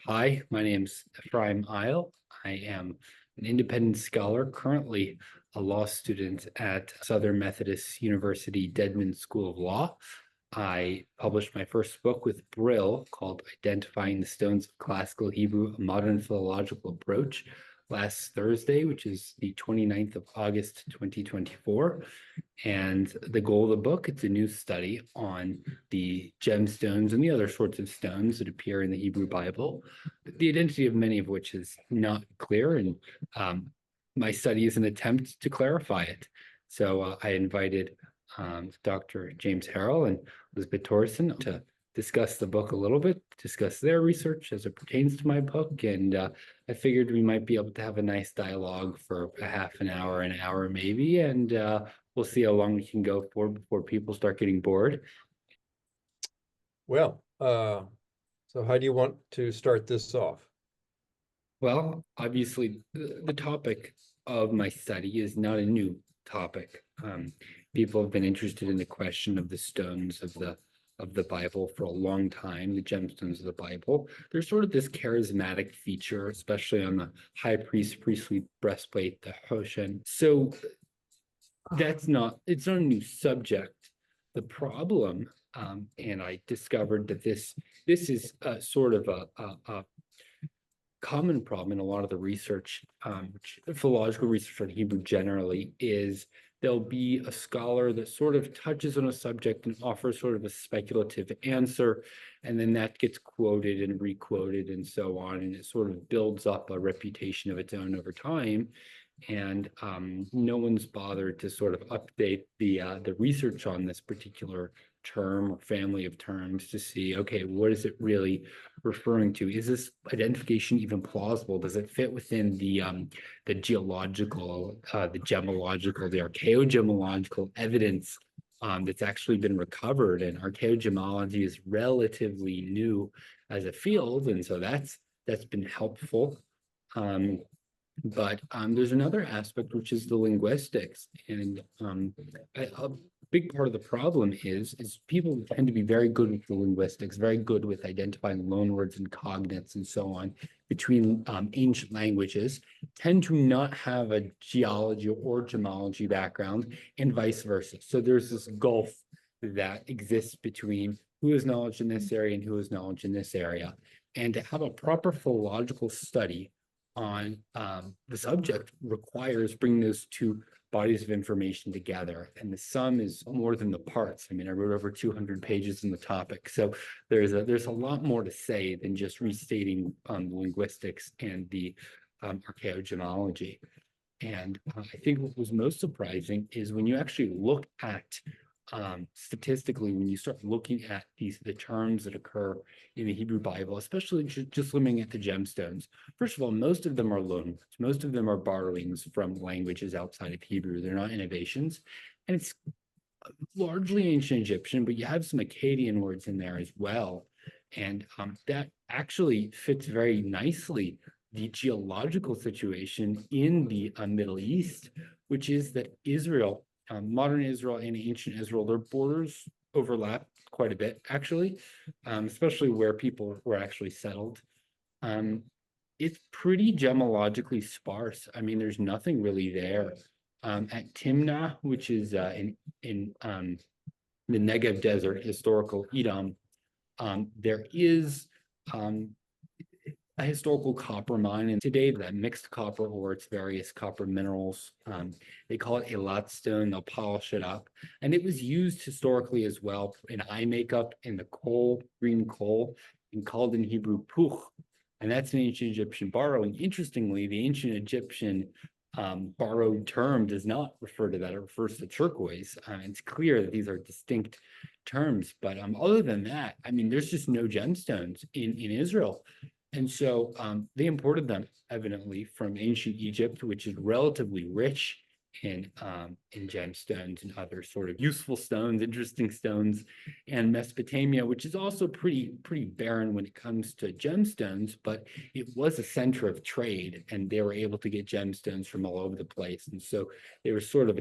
Hi, my name's Ephraim Ayil. I am an independent scholar, currently a law student at Southern Methodist University Dedman School of Law. I published my first book with Brill called Identifying the Stones of Classical Hebrew, a Modern Philological Approach last Thursday, which is the 29th of August, 2024. And the goal of the book, it's a new study on the gemstones and the other sorts of stones that appear in the Hebrew Bible, the identity of many of which is not clear. And my study is an attempt to clarify it. So I invited Dr. James Harrell and Lisbet Thoresen to discuss the book a little bit, discuss their research as it pertains to my book. And I figured we might be able to have a nice dialogue for a half an hour maybe. And we'll see how long we can go for before people start getting bored. Well, so how do you want to start this off? Well, obviously, the topic of my study is not a new topic. People have been interested in the question of the stones of the Bible for a long time, the gemstones of the Bible. There's sort of this charismatic feature, especially on the high priestly breastplate, the Hoshen. So it's not a new subject. The problem, and I discovered that this is sort of a common problem in a lot of the research, philological research on Hebrew generally, is there'll be a scholar that sort of touches on a subject and offers sort of a speculative answer, and then that gets quoted and requoted and so on, and it sort of builds up a reputation of its own over time. And no one's bothered to sort of update the research on this particular term or family of terms to see, okay, what is it really referring to? Is this identification even plausible? Does it fit within the geological, the gemological, the archaeogemological evidence that's actually been recovered? And archaeogemology is relatively new as a field, and so that's been helpful. But there's another aspect, which is the linguistics. And a big part of the problem is people tend to be very good with the linguistics, very good with identifying loanwords and cognates and so on between ancient languages, tend to not have a geology or gemology background, and vice versa. So there's this gulf that exists between who has knowledge in this area and who has knowledge in this area. And to have a proper philological study on the subject requires bringing those two bodies of information together, and the sum is more than the parts. I mean, I wrote over 200 pages in the topic, so there's a lot more to say than just restating linguistics and the archaeogemology. And I think what was most surprising is when you actually look at statistically, when you start looking at the terms that occur in the Hebrew Bible, especially just looking at the gemstones. First of all, most of them are loanwords. Most of them are borrowings from languages outside of Hebrew. They're not innovations, and it's largely ancient Egyptian, but you have some Akkadian words in there as well, and that actually fits very nicely the geological situation in the Middle East, which is that Israel, modern Israel and ancient Israel, their borders overlap quite a bit, actually, especially where people were actually settled. It's pretty gemologically sparse. I mean, there's nothing really there. At Timnah, which is in the Negev Desert, historical Edom, there is a historical copper mine, and today that mixed copper ore, it's various copper minerals. They call it Eilat stone. They'll polish it up, and it was used historically as well in eye makeup, in the coal, green coal, and called in Hebrew puch, and that's an ancient Egyptian borrowing. Interestingly, the ancient Egyptian borrowed term does not refer to that; it refers to turquoise. It's clear that these are distinct terms, but other than that, I mean, there's just no gemstones in Israel. And so they imported them evidently from ancient Egypt, which is relatively rich in gemstones and other sort of useful stones, interesting stones, and Mesopotamia, which is also pretty barren when it comes to gemstones, but it was a center of trade, and they were able to get gemstones from all over the place. And so they were sort of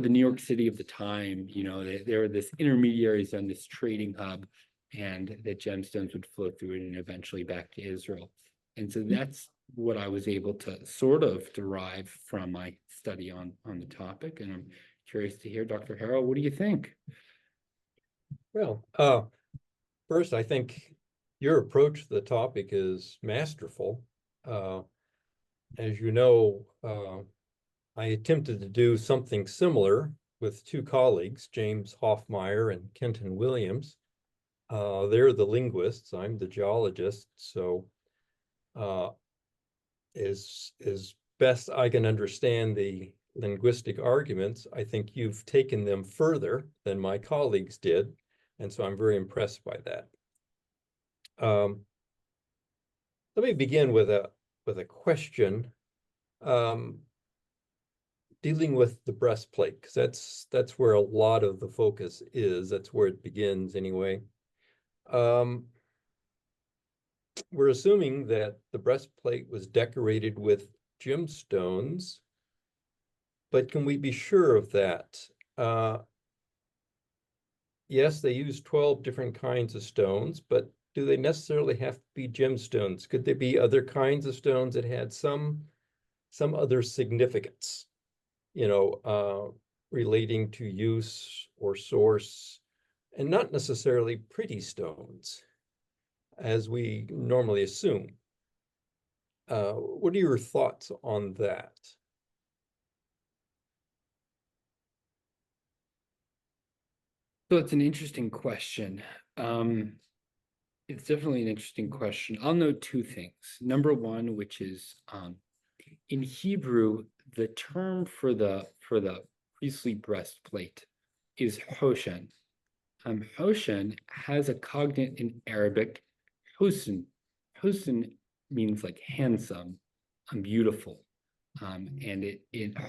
the New York City of the time. You know, they were this intermediaries on this trading hub. and that gemstones would flow through it and eventually back to Israel. And so that's what I was able to sort of derive from my study on the topic. And I'm curious to hear, Dr. Harrell, what do you think? Well, first, I think your approach to the topic is masterful. As you know, I attempted to do something similar with two colleagues, James Hoffmeyer and Kenton Williams. They're the linguists, I'm the geologist, so as best I can understand the linguistic arguments, I think you've taken them further than my colleagues did, and so I'm very impressed by that. Let me begin with a question dealing with the breastplate, because that's where a lot of the focus is. That's where it begins anyway. We're assuming that the breastplate was decorated with gemstones, but can we be sure of that? Yes, they use 12 different kinds of stones, but do they necessarily have to be gemstones? Could there be other kinds of stones that had some other significance, relating to use or source, and not necessarily pretty stones, as we normally assume? What are your thoughts on that? So it's an interesting question. It's definitely an interesting question. I'll note two things. Number one, which is in Hebrew, the term for the priestly breastplate is hoshen. Hoshen has a cognate in Arabic, hosen. Hosen means like handsome, beautiful. And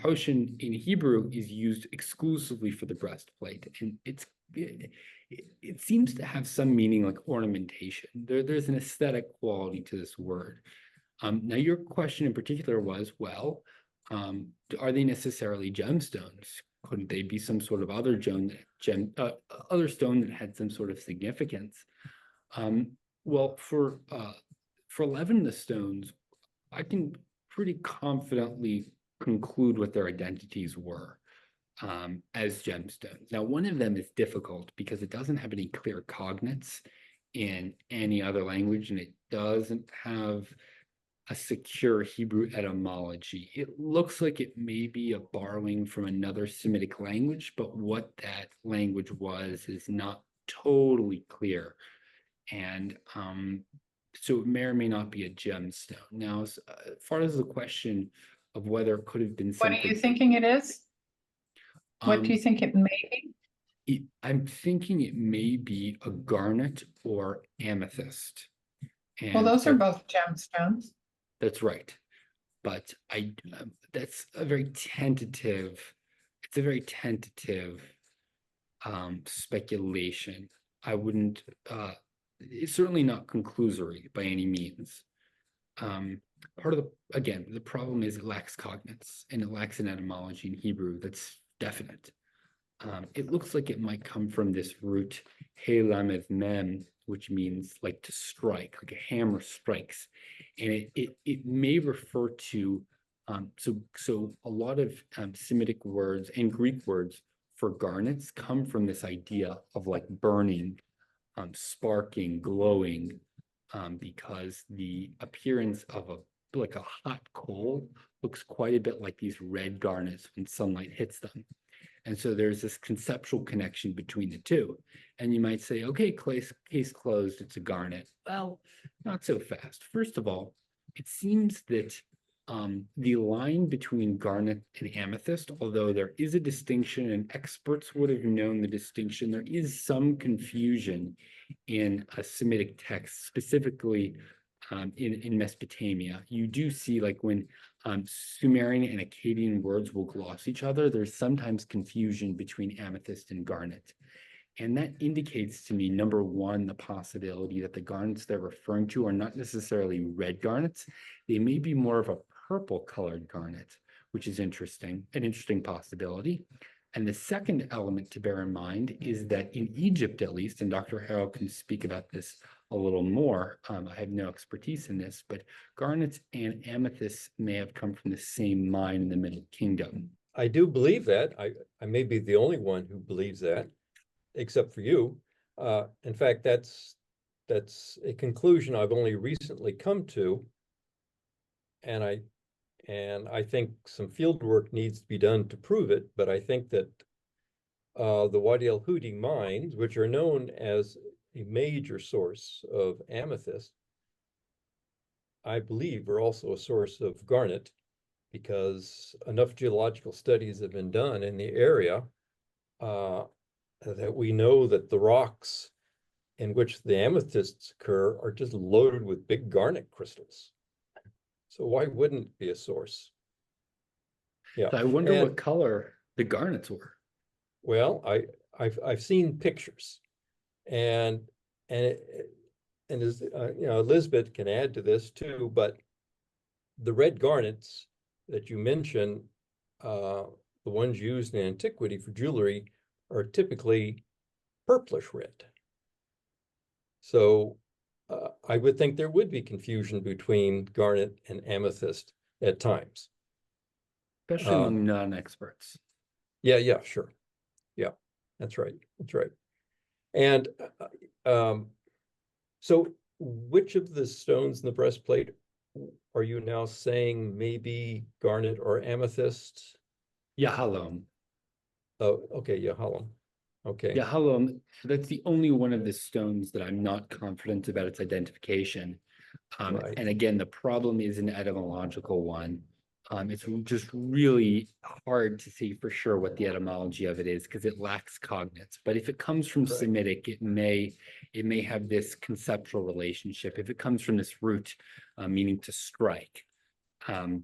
hoshen in Hebrew is used exclusively for the breastplate, and it seems to have some meaning like ornamentation. There's an aesthetic quality to this word. Now, your question in particular was, well, are they necessarily gemstones? Couldn't they be some sort of other other stone that had some sort of significance? Well, for 11 of the stones, I can pretty confidently conclude what their identities were as gemstones. Now, one of them is difficult because it doesn't have any clear cognates in any other language, and it doesn't have a secure Hebrew etymology. It looks like it may be a borrowing from another Semitic language, but what that language was is not totally clear. And so it may or may not be a gemstone. Now, as far as the question of whether it could have been What are something, you thinking it is? What do you um, think it may be? I'm thinking it may be a garnet or amethyst. Well, And those are both gemstones. that's right. But that's a very tentative, it's a very tentative speculation. I wouldn't, it's certainly not conclusory by any means. Part of again, the problem is it lacks cognates and it lacks an etymology in Hebrew that's definite. It looks like it might come from this root he lamed mem, which means like to strike, like a hammer strikes, and it may refer to so a lot of Semitic words and Greek words for garnets come from this idea of like burning, sparking, glowing, because the appearance of like a hot coal looks quite a bit like these red garnets when sunlight hits them. And so there's this conceptual connection between the two. And you might say, okay, case closed, it's a garnet. Well, not so fast. First of all, it seems that the line between garnet and amethyst, although there is a distinction and experts would have known the distinction, there is some confusion in a Semitic text, specifically in Mesopotamia. You do see like when Sumerian and Akkadian words will gloss each other, there's sometimes confusion between amethyst and garnet. And that indicates to me, number one, the possibility that the garnets they're referring to are not necessarily red garnets. They may be more of a purple colored garnet, which is interesting, an interesting possibility. And the second element to bear in mind is that in Egypt, at least, and Dr. Harrell can speak about this a little more. I have no expertise in this, but garnets and amethysts may have come from the same mine in the Middle Kingdom. I do believe that. I may be the only one who believes that, except for you. In fact, that's a conclusion I've only recently come to, and I think some field work needs to be done to prove it. But I think that the Wadi El Hudi mines, which are known as a major source of amethyst, I believe are also a source of garnet, because enough geological studies have been done in the area that we know that the rocks in which the amethysts occur are just loaded with big garnet crystals. So why wouldn't it be a source? Yeah. So I wonder what color the garnets were. Well, I've seen pictures, and as Lisbet can add to this too, but the red garnets that you mentioned, the ones used in antiquity for jewelry, are typically purplish red. So I would think there would be confusion between garnet and amethyst at times. Especially among non-experts. Yeah, sure. Yeah, that's right. And so which of the stones in the breastplate are you now saying maybe garnet or amethyst? Yahalom. Oh, okay, Yahalom. Okay. Yahalom, that's the only one of the stones that I'm not confident about its identification. Right. And again, the problem is an etymological one. It's just really hard to say for sure what the etymology of it is because it lacks cognates. But if it comes from Correct. Semitic, it may have this conceptual relationship. If it comes from this root, meaning to strike, and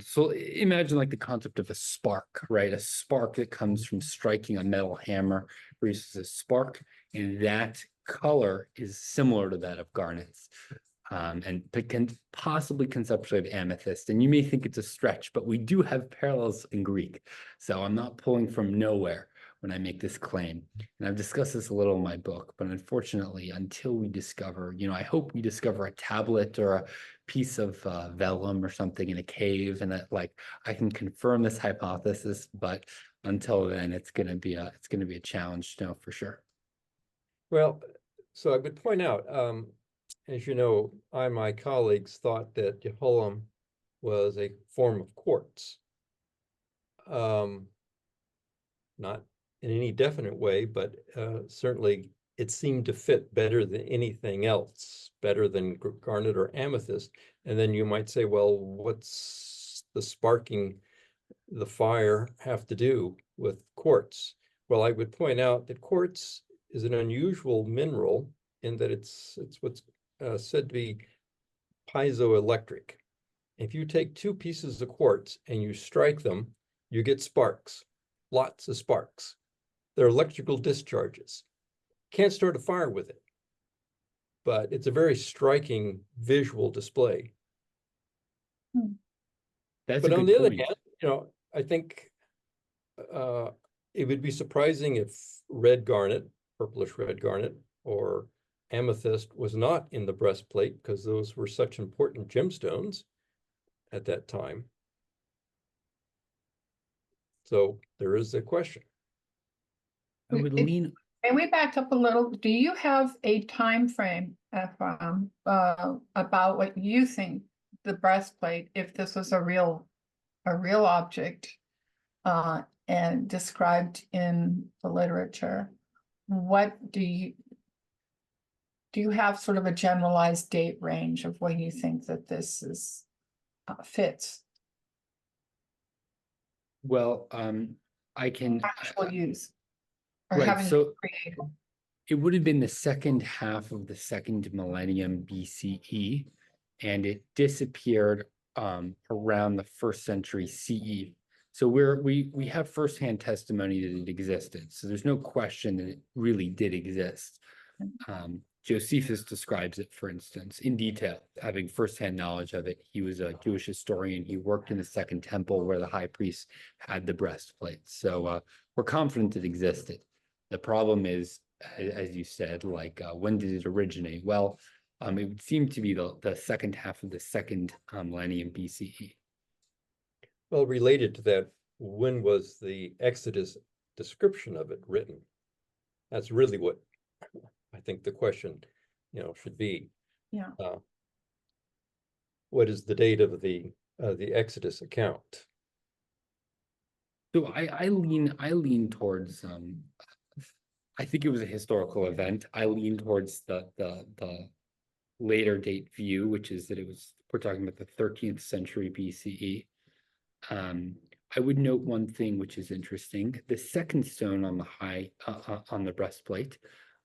so imagine like the concept of a spark, right? A spark that comes from striking a metal hammer produces a spark, and that color is similar to that of garnets. And can possibly conceptually of amethyst. And you may think it's a stretch, but we do have parallels in Greek. So I'm not pulling from nowhere when I make this claim. And I've discussed this a little in my book, but unfortunately, until we discover, I hope we discover a tablet or a piece of vellum or something in a cave, and that I can confirm this hypothesis. But until then, it's going to be a challenge to know for sure. Well, so I would point out, as you know, my colleagues thought that Yahalom was a form of quartz. Not in any definite way, but certainly it seemed to fit better than anything else, better than garnet or amethyst. And then you might say, well, what's the sparking the fire have to do with quartz? Well, I would point out that quartz is an unusual mineral in that it's what's said to be piezoelectric. If you take two pieces of quartz and you strike them, you get sparks, lots of sparks. They're electrical discharges. Can't start a fire with it, but it's a very striking visual display. But on the other hand, I think it would be surprising if red garnet, purplish red garnet, or amethyst was not in the breastplate, because those were such important gemstones at that time. So there is a question. I would lean. Can we back up a little? Do you have a time frame, Ephraim, about what you think the breastplate, if this was a real object, and described in the literature? What do you have sort of a generalized date range of when you think that this is fits? Well, I can Actual use. Or right, having so created. it would have been the second half of the second millennium BCE, and it disappeared around the first century CE. So we have firsthand testimony that it existed. So there's no question that it really did exist. Josephus describes it, for instance, in detail, having firsthand knowledge of it. He was a Jewish historian. He worked in the Second Temple where the high priest had the breastplate. So we're confident it existed. The problem is, as you said, like when did it originate? Well, it would seem to be the second half of the second millennium BCE. Well, related to that, when was the Exodus description of it written? That's really what I think the question, should be. Yeah. What is the date of the Exodus account? So I lean towards I think it was a historical event. I lean towards the later date view, which is that we're talking about the 13th century BCE. I would note one thing which is interesting. The second stone on the on the breastplate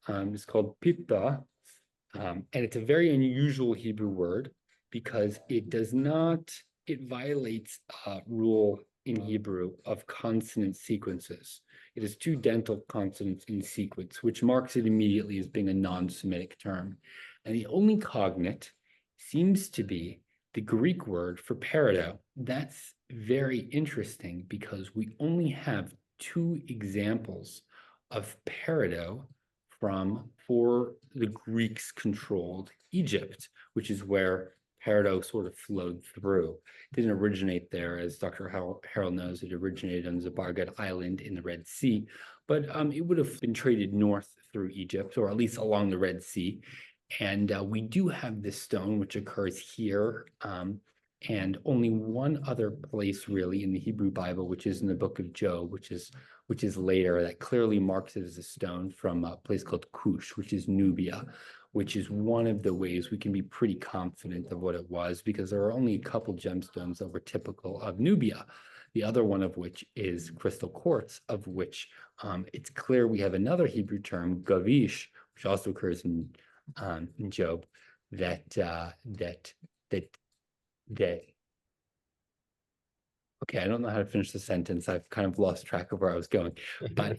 is called pitta, and it's a very unusual Hebrew word because it violates rule in Hebrew of consonant sequences. It is two dental consonants in sequence, which marks it immediately as being a non-Semitic term. And the only cognate seems to be the Greek word for peridot. That's very interesting because we only have two examples of peridot for the Greeks controlled Egypt, which is where peridot sort of flowed through. It didn't originate there, as Dr. Harrell knows. It originated on Zabargat Island in the Red Sea, but it would have been traded north through Egypt, or at least along the Red Sea. And we do have this stone, which occurs here, and only one other place really in the Hebrew Bible, which is in the book of Job, which is later, that clearly marks it as a stone from a place called Cush, which is Nubia, which is one of the ways we can be pretty confident of what it was, because there are only a couple gemstones that were typical of Nubia. The other one of which is crystal quartz, of which it's clear we have another Hebrew term, gavish, which also occurs in Job, that okay, I don't know how to finish the sentence. I've kind of lost track of where I was going. But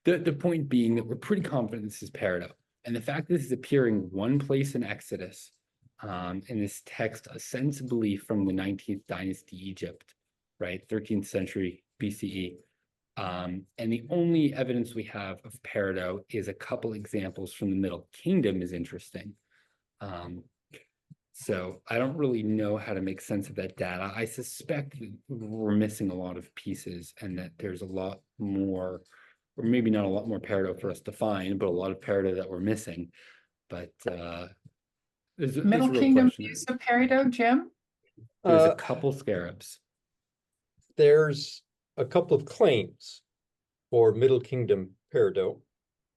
the point being that we're pretty confident this is peridot. And the fact that this is appearing one place in Exodus, in this text, ostensibly from the 19th dynasty Egypt, right, 13th century BCE. And the only evidence we have of peridot is a couple examples from the Middle Kingdom is interesting. So I don't really know how to make sense of that data. I suspect that we're missing a lot of pieces and that there's a lot more, or maybe not a lot more peridot for us to find, but a lot of peridot that we're missing. But there's Middle a real Kingdom question. use of peridot, Jim? There's a couple scarabs. There's a couple of claims for Middle Kingdom peridot,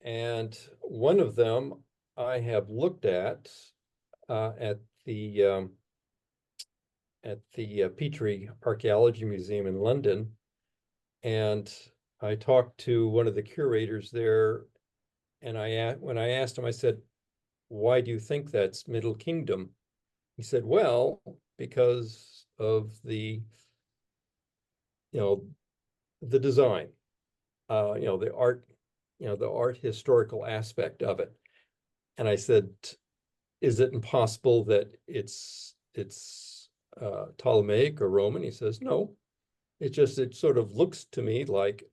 and one of them I have looked at the Petrie Archaeology Museum in London, and I talked to one of the curators there, and when I asked him, I said, "Why do you think that's Middle Kingdom?" He said, "Well, because of the design, the art, the art historical aspect of it." And I said, "Is it impossible that it's Ptolemaic or Roman?" He says, "No, it sort of looks to me like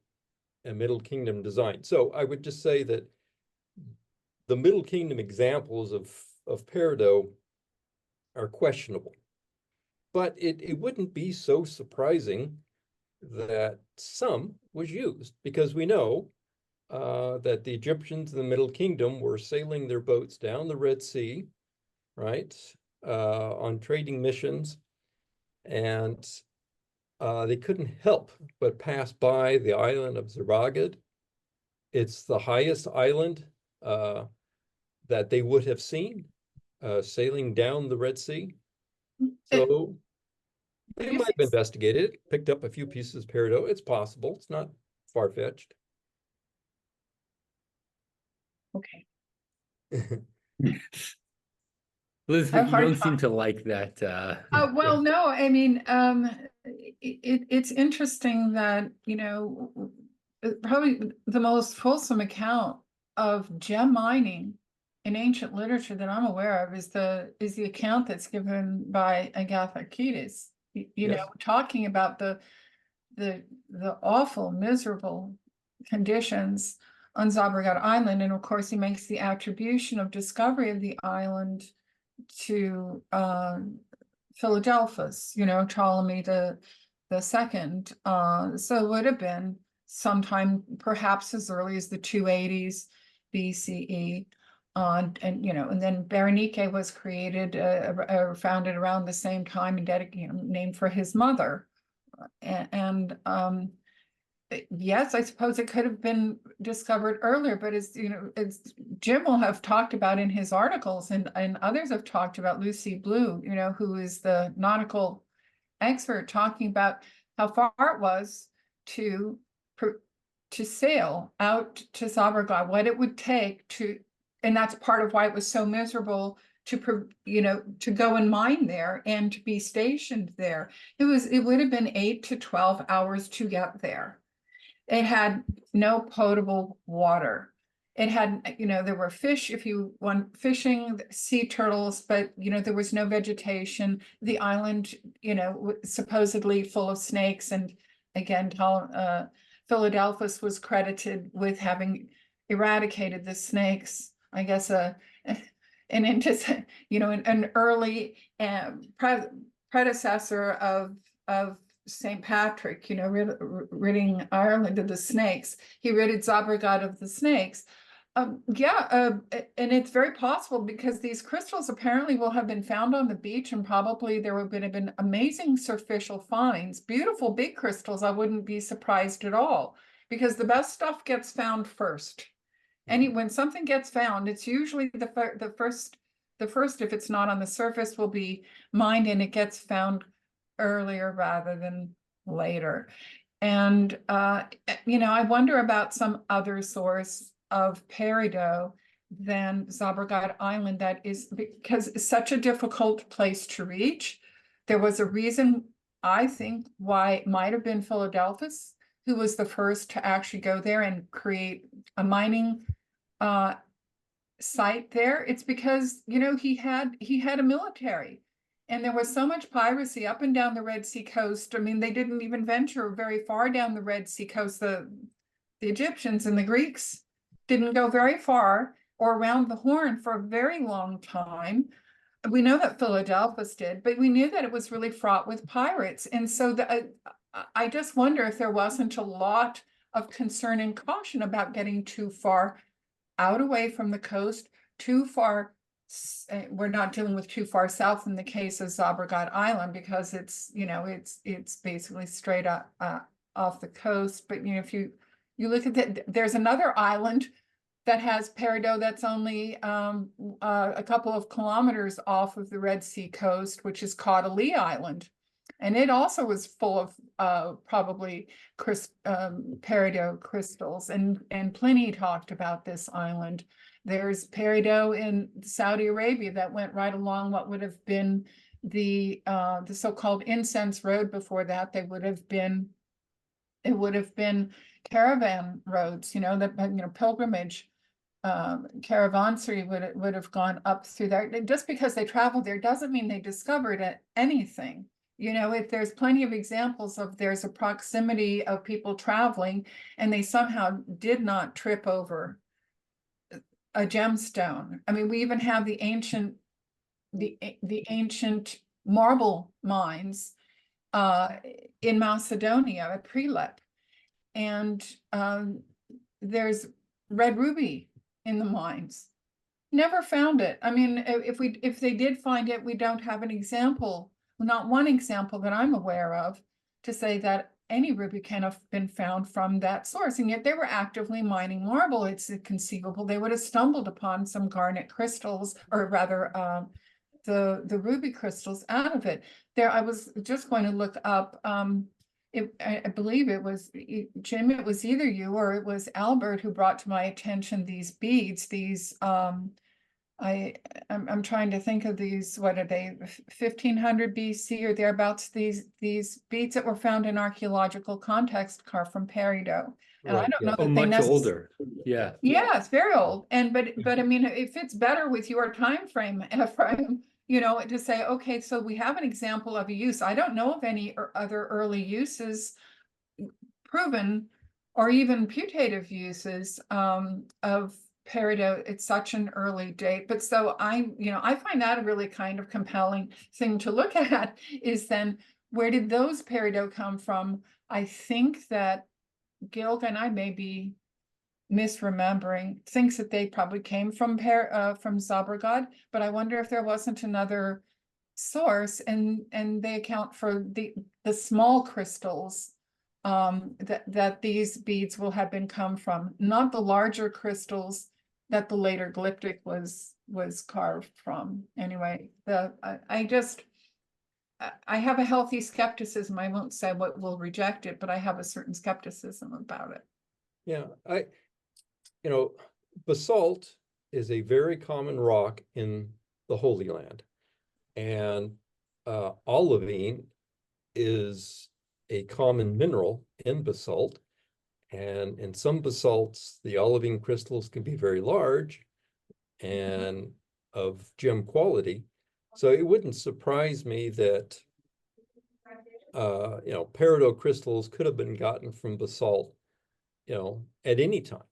a Middle Kingdom design." So I would just say that the Middle Kingdom examples of peridot are questionable, but it wouldn't be so surprising that some was used, because we know that the Egyptians in the Middle Kingdom were sailing their boats down the Red Sea, right, on trading missions, and they couldn't help but pass by the island of Zaragad. It's the highest island that they would have seen sailing down the Red Sea. So they might have investigated it, picked up a few pieces of peridot. It's possible. It's not far-fetched. Okay. Lisbet, you don't seem to like that. Well, no, I mean, it's interesting that, probably the most fulsome account of gem mining in ancient literature that I'm aware of is the account that's given by Agatha Christie. You know, Yes. talking about the awful, miserable conditions on Zabergad Island, and of course he makes the attribution of discovery of the island to Philadelphus, you know, Ptolemy the second. So it would have been sometime perhaps as early as the 280s BCE. And you know, and then Berenike was created, founded around the same time and dedicated, named for his mother. And yes, I suppose it could have been discovered earlier, but as you know, as Jim will have talked about in his articles, and others have talked about, Lucy Blue, you know, who is the nautical expert, talking about how far it was to sail out to Zabergad, what it would take to, and that's part of why it was so miserable to, you know, to go and mine there and to be stationed there. It would have been 8 to 12 hours to get there. It had no potable water. It had, you know, there were fish if you want fishing, sea turtles, but, you know, there was no vegetation. The island, you know, supposedly full of snakes. And again, Philadelphus was credited with having eradicated the snakes. I guess you know, an early predecessor of St. Patrick, you know, ridding Ireland of the snakes. He ridded Zabergad of the snakes. And it's very possible because these crystals apparently will have been found on the beach, and probably there would have been amazing superficial finds, beautiful big crystals. I wouldn't be surprised at all, because the best stuff gets found first. When something gets found, it's usually the first, if it's not on the surface, will be mined, and it gets found earlier rather than later. And you know, I wonder about some other source of peridot than Zabergad Island, that is, because it's such a difficult place to reach. There was a reason, I think, why it might have been Philadelphus who was the first to actually go there and create a mining site there. It's because, you know, he had a military, and there was so much piracy up and down the Red Sea coast. I mean, they didn't even venture very far down the Red Sea coast. The Egyptians and the Greeks didn't go very far or around the Horn for a very long time. We know that Philadelphus did, but we knew that it was really fraught with pirates. And so I just wonder if there wasn't a lot of concern and caution about getting too far out away from the coast, too far. We're not dealing with too far south in the case of Zabergad Island, because it's, you know, it's basically straight up off the coast. But you know, if you look at that, there's another island that has peridot that's only a couple of kilometers off of the Red Sea coast, which is called Ayil Island. And it also was full of probably peridot crystals. And Pliny talked about this island. There's peridot in Saudi Arabia that went right along what would have been the so-called incense road. Before that, it would have been caravan roads, you know, pilgrimage caravansary would have gone up through there. Just because they traveled there doesn't mean they discovered anything. You know, if there's plenty of examples of there's a proximity of people traveling and they somehow did not trip over a gemstone. I mean, we even have the ancient marble mines in Macedonia at Prilep, and there's red ruby in the mines. Never found it. I mean, if they did find it, we don't have an example, not one example that I'm aware of, to say that any ruby can have been found from that source. And yet they were actively mining marble. It's conceivable they would have stumbled upon some garnet crystals, or rather the ruby crystals out of it. There, I was just going to look up, I believe it was Jim, it was either you or it was Albert who brought to my attention these beads, these I'm trying to think of these, what are they, 1500 BC or thereabouts, these beads that were found in archaeological context carved from peridot. And I Right, don't yeah. know Oh, that they much older. Yeah. Yeah, it's very old. And but I mean, it fits better with your time frame, Ephraim, you know, to say, okay, so we have an example of a use. I don't know of any other early uses proven or even putative uses of peridot at such an early date. But so I find that a really kind of compelling thing to look at is then where did those peridot come from? I think that Gilg, and I may be misremembering, thinks that they probably came from Zabragad, but I wonder if there wasn't another source, and they account for the small crystals that these beads will have been come from, not the larger crystals that the later glyptic was carved from. Anyway, I have a healthy skepticism. I won't say what will reject it, but I have a certain skepticism about it. Yeah, you know, basalt is a very common rock in the Holy Land. And olivine is a common mineral in basalt. And in some basalts, the olivine crystals can be very large and of gem quality. So it wouldn't surprise me that, peridot crystals could have been gotten from basalt, at any time,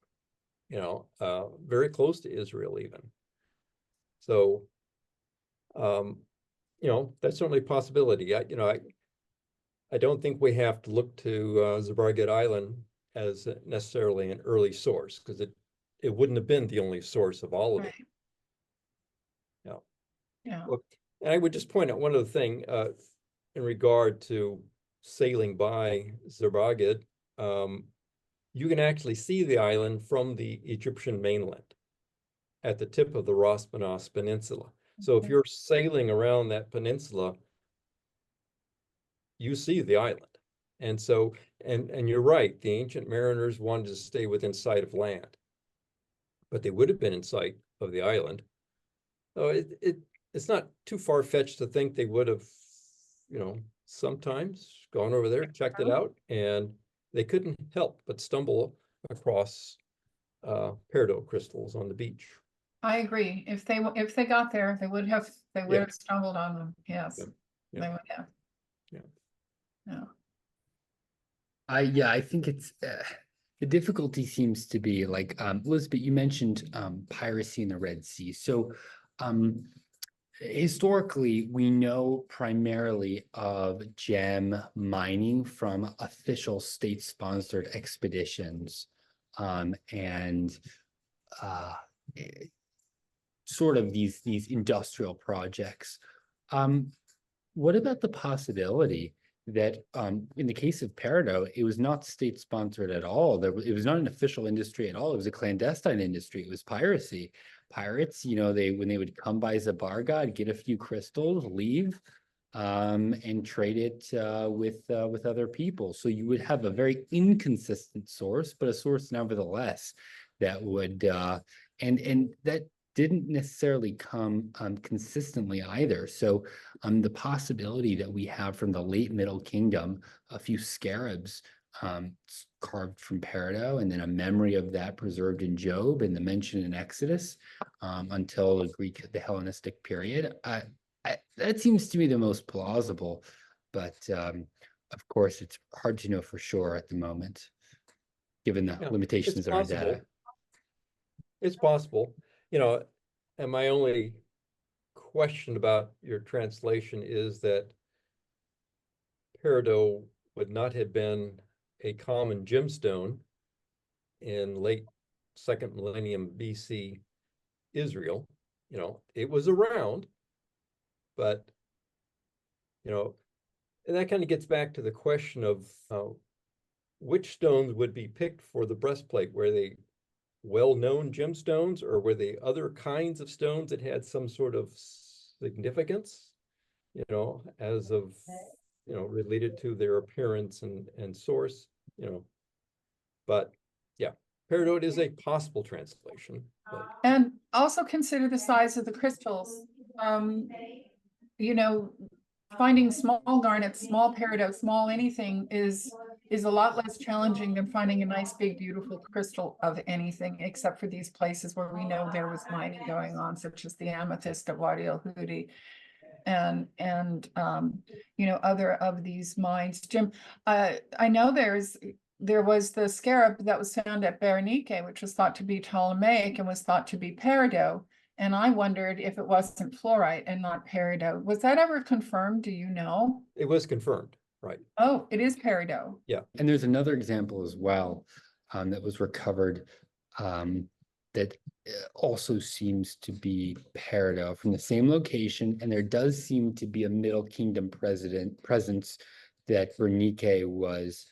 very close to Israel even. So, that's certainly a possibility. I don't think we have to look to Zabargat Island as necessarily an early source, because it wouldn't have been the only source of all of it. Right. Yeah. Yeah. Look, and I would just point out one other thing in regard to sailing by Zabargat. You can actually see the island from the Egyptian mainland at the tip of the Ras Banas Peninsula. So if you're sailing around that peninsula, you see the island. And so, and you're right, the ancient mariners wanted to stay within sight of land, but they would have been in sight of the island. So it's not too far-fetched to think they would have, sometimes gone over there, checked it out, and they couldn't help but stumble across peridot crystals on the beach. I agree. If they got there, they would have stumbled on them. Yes, Yeah. they would have. Yeah. Yeah. I think it's the difficulty seems to be like Lisbet, you mentioned piracy in the Red Sea. So historically, we know primarily of gem mining from official state-sponsored expeditions and sort of these industrial projects. What about the possibility that in the case of peridot, it was not state-sponsored at all. It was not an official industry at all. It was a clandestine industry. It was piracy. Pirates, when they would come by Zabargad, get a few crystals, leave, and trade it with other people. So you would have a very inconsistent source, but a source nevertheless that would and that didn't necessarily come consistently either. So the possibility that we have from the late Middle Kingdom, a few scarabs carved from peridot, and then a memory of that preserved in Job and the mention in Exodus until the Hellenistic period. That seems to me the most plausible, but of course it's hard to know for sure at the moment, given the limitations of our data. It's possible, and my only question about your translation is that peridot would not have been a common gemstone in late second millennium BC Israel. It was around, but and that kind of gets back to the question of which stones would be picked for the breastplate. Were they well-known gemstones, or were they other kinds of stones that had some sort of significance, as of, related to their appearance and source, but yeah, peridot is a possible translation. But... And also consider the size of the crystals. You know, finding small garnets, small peridot, small anything is a lot less challenging than finding a nice, big, beautiful crystal of anything, except for these places where we know there was mining going on, such as the amethyst at Wadi El Hudi and you know, other of these mines. Jim, I know there was the scarab that was found at Berenike, which was thought to be Ptolemaic and was thought to be peridot. And I wondered if it wasn't fluorite and not peridot. Was that ever confirmed? Do you know? It was confirmed, right? Oh, it is peridot. Yeah. And there's another example as well that was recovered that also seems to be peridot from the same location. And there does seem to be a Middle Kingdom presence that Bernike was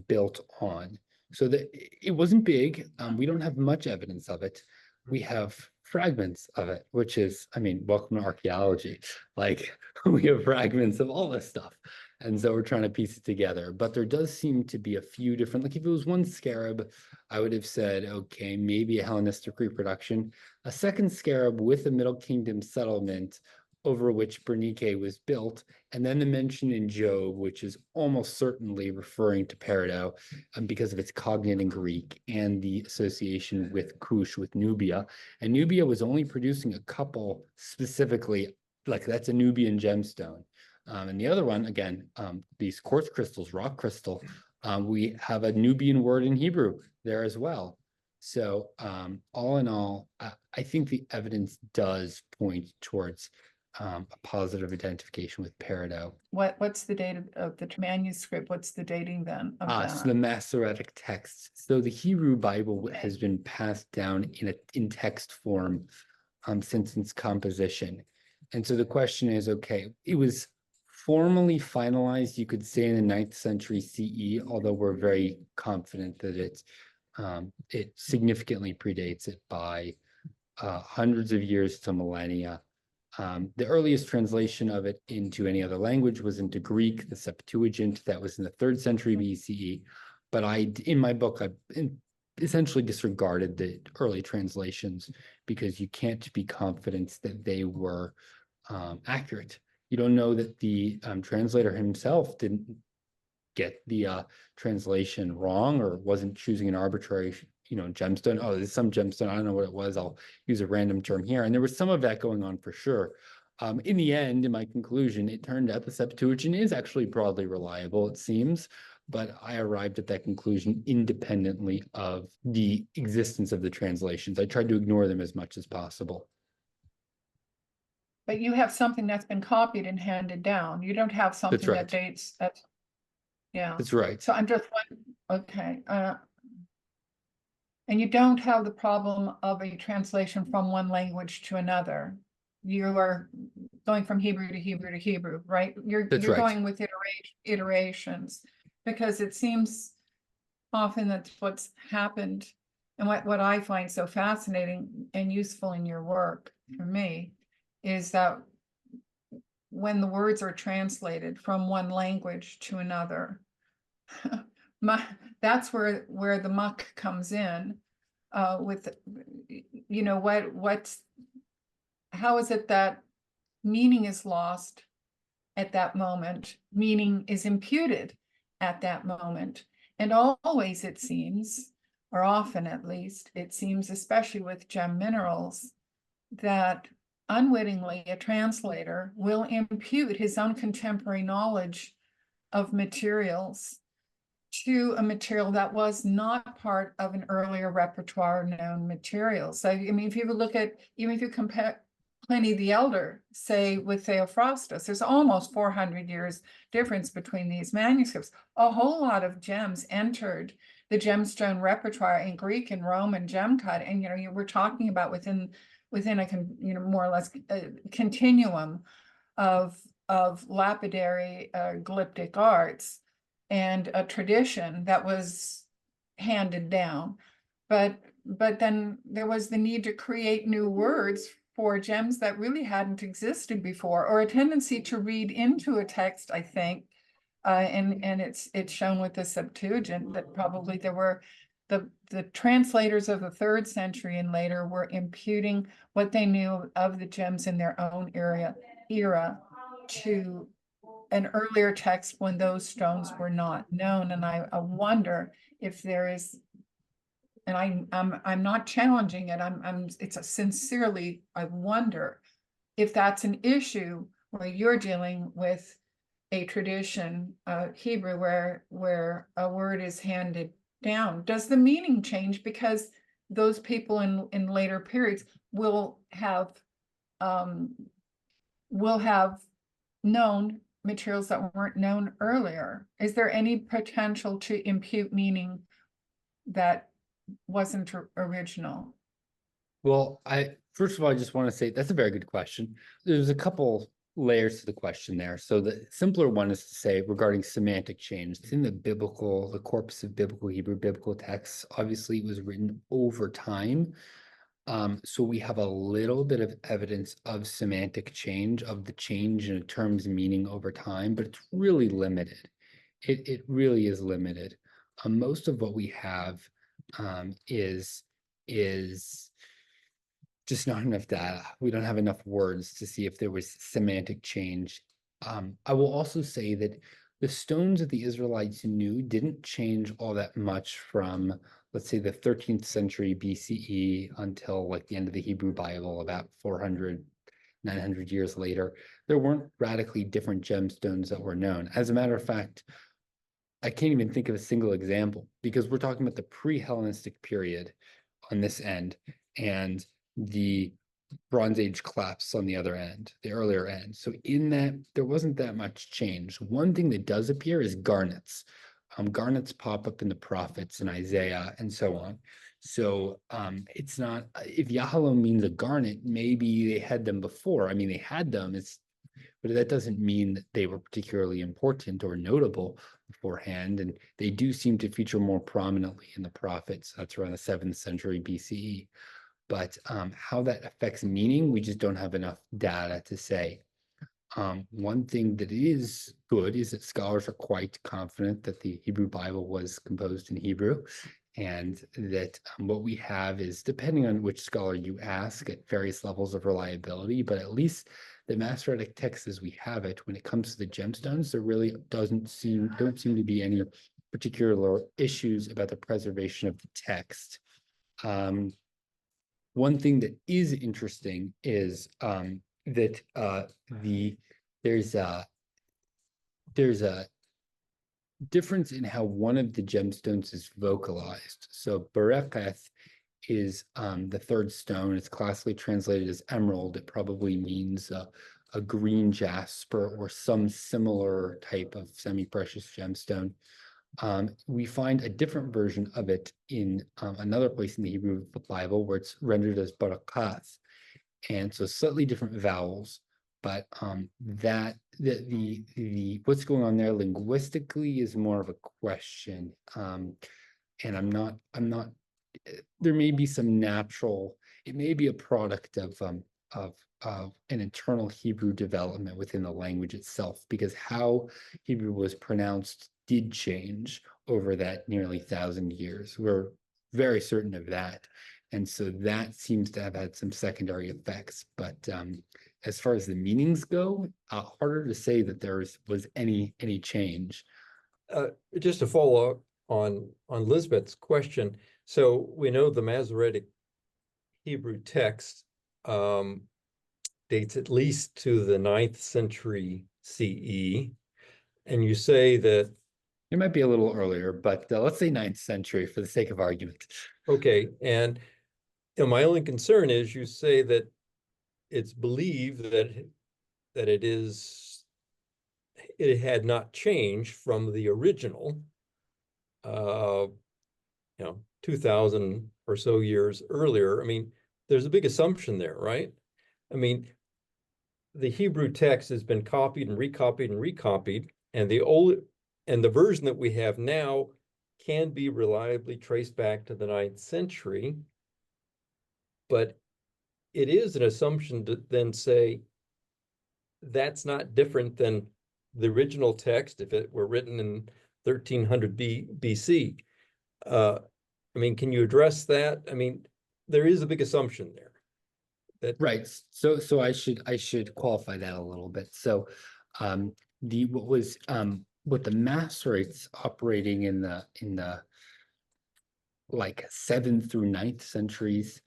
built on. So that it wasn't big. We don't have much evidence of it. We have fragments of it, which is, I mean, welcome to archaeology. Like we have fragments of all this stuff. And so we're trying to piece it together. But there does seem to be a few different, like if it was one scarab, I would have said, okay, maybe a Hellenistic reproduction. A second scarab with a Middle Kingdom settlement over which Bernike was built, and then the mention in Job, which is almost certainly referring to peridot because of its cognate in Greek and the association with Kush, with Nubia. And Nubia was only producing a couple specifically, like that's a Nubian gemstone. And the other one, again, these quartz crystals, rock crystal, we have a Nubian word in Hebrew there as well. So all in all, I think the evidence does point towards a positive identification with peridot. What's the date of the manuscript? What's the dating then of that? So the Masoretic texts. So the Hebrew Bible has been passed down in text form since its composition. And so the question is, okay, it was formally finalized, you could say, in the 9th century CE, although we're very confident that it significantly predates it by hundreds of years to millennia. The earliest translation of it into any other language was into Greek, the Septuagint, that was in the 3rd century BCE. But in my book, I essentially disregarded the early translations because you can't be confident that they were accurate. You don't know that the translator himself didn't get the translation wrong or wasn't choosing an arbitrary, gemstone. Oh, there's some gemstone. I don't know what it was. I'll use a random term here. And there was some of that going on for sure. In the end, in my conclusion, it turned out the Septuagint is actually broadly reliable, it seems. But I arrived at that conclusion independently of the existence of the translations. I tried to ignore them as much as possible. But you have something that's been copied and handed down. You don't have something right. that dates at, yeah. That's right. So I'm just wondering, okay. And you don't have the problem of a translation from one language to another. You are going from Hebrew to Hebrew to Hebrew, right? You're right. going with iterations, because it seems often that's what's happened. And what I find so fascinating and useful in your work for me is that when the words are translated from one language to another, that's where the muck comes in. With, how is it that meaning is lost at that moment? Meaning is imputed at that moment. And always it seems, or often at least, it seems, especially with gem minerals, that unwittingly a translator will impute his own contemporary knowledge of materials to a material that was not part of an earlier repertoire known materials. So, I mean, if you look at, even if you compare Pliny the Elder, say, with Theophrastus, there's almost 400 years difference between these manuscripts. A whole lot of gems entered the gemstone repertoire in Greek and Roman gem cut. And, we're talking about within a, more or less a continuum of lapidary glyptic arts and a tradition that was handed down. But then there was the need to create new words for gems that really hadn't existed before, or a tendency to read into a text, I think. And it's shown with the Septuagint that probably there were the translators of the 3rd century and later were imputing what they knew of the gems in their own era to an earlier text when those stones were not known. And I wonder if there is, and I'm not challenging it. It's a sincerely, I wonder if that's an issue where you're dealing with a tradition, Hebrew, where a word is handed down. Does the meaning change because those people in later periods will have known materials that weren't known earlier? Is there any potential to impute meaning that wasn't original? Well, first of all, I just want to say that's a very good question. There's a couple layers to the question there. So the simpler one is to say regarding semantic change. It's in the corpus of biblical Hebrew, biblical texts. Obviously, it was written over time. So we have a little bit of evidence of semantic change, of the change in a term's meaning over time, but it's really limited. It really is limited. Most of what we have is just not enough data. We don't have enough words to see if there was semantic change. I will also say that the stones that the Israelites knew didn't change all that much from, let's say, the 13th century BCE until like the end of the Hebrew Bible, about 400, 900 years later. There weren't radically different gemstones that were known. As a matter of fact, I can't even think of a single example because we're talking about the pre-Hellenistic period on this end and the Bronze Age collapse on the other end, the earlier end. So in that, there wasn't that much change. One thing that does appear is garnets. Garnets pop up in the prophets and Isaiah and so on. So it's not, if Yahalom means a garnet, maybe they had them before. I mean, they had them, but that doesn't mean that they were particularly important or notable beforehand. And they do seem to feature more prominently in the prophets. That's around the 7th century BCE. But how that affects meaning, we just don't have enough data to say. One thing that is good is that scholars are quite confident that the Hebrew Bible was composed in Hebrew, and that what we have is, depending on which scholar you ask, at various levels of reliability, but at least the Masoretic text as we have it, when it comes to the gemstones, there really don't seem to be any particular issues about the preservation of the text. One thing that is interesting is that there's a difference in how one of the gemstones is vocalized. So Bereketh is the 3rd stone. It's classically translated as emerald. It probably means a green jasper or some similar type of semi-precious gemstone. We find a different version of it in another place in the Hebrew Bible where it's rendered as barakath, and so slightly different vowels. But the what's going on there linguistically is more of a question, and I'm not. There may be some natural. It may be a product of an internal Hebrew development within the language itself, because how Hebrew was pronounced did change over that nearly 1,000 years. We're very certain of that. And so that seems to have had some secondary effects. But as far as the meanings go, harder to say that there was any change. Just to follow up on Lisbeth's question. So we know the Masoretic Hebrew text dates at least to the 9th century CE. And you say that it might be a little earlier, but let's say 9th century for the sake of argument. Okay, and my only concern is you say that it's believed that it had not changed from the original, 2,000 or so years earlier. I mean, there's a big assumption there, right? I mean, the Hebrew text has been copied and recopied and recopied, and the version that we have now can be reliably traced back to the 9th century. But it is an assumption to then say that's not different than the original text if it were written in 1300 BC. I mean, can you address that? I mean, there is a big assumption there. That Right, so I should qualify that a little bit. So what the Masoretes operating in the like 7th through 9th centuries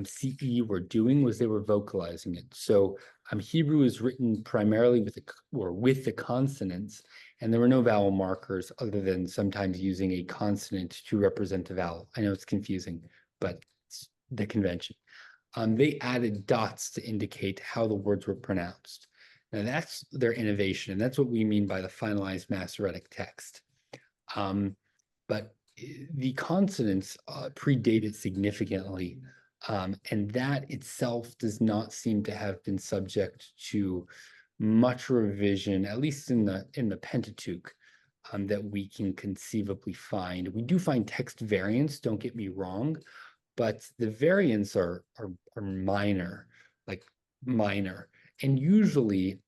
CE were doing was they were vocalizing it. So Hebrew is written primarily with the consonants, and there were no vowel markers other than sometimes using a consonant to represent a vowel. I know it's confusing, but it's the convention. They added dots to indicate how the words were pronounced. Now that's their innovation, and that's what we mean by the finalized Masoretic text. But the consonants predated significantly, and that itself does not seem to have been subject to much revision, at least in the Pentateuch, that we can conceivably find. We do find text variants, don't get me wrong, but the variants are minor, like minor. And usually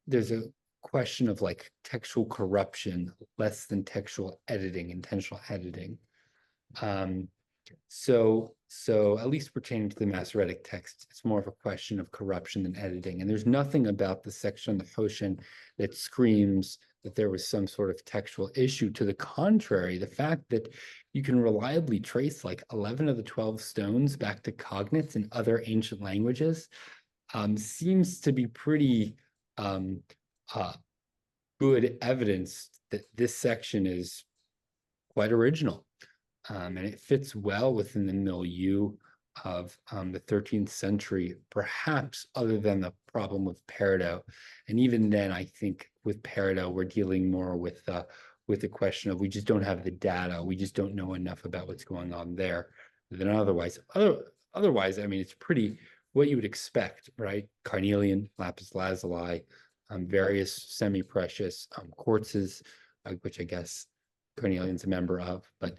there's a question of like textual corruption less than textual editing, intentional editing. So at least pertaining to the Masoretic text, it's more of a question of corruption than editing. And there's nothing about the section on the Hoshen that screams that there was some sort of textual issue. To the contrary, the fact that you can reliably trace like 11 of the 12 stones back to cognates in other ancient languages seems to be pretty good evidence that this section is quite original. And it fits well within the milieu of the 13th century, perhaps other than the problem with Peridot. And even then, I think with Peridot, we're dealing more with the question of we just don't have the data. We just don't know enough about what's going on there than otherwise. Otherwise, I mean, it's pretty what you would expect, right? Carnelian, lapis lazuli, various semi-precious quartzes, which I guess carnelian's a member of, but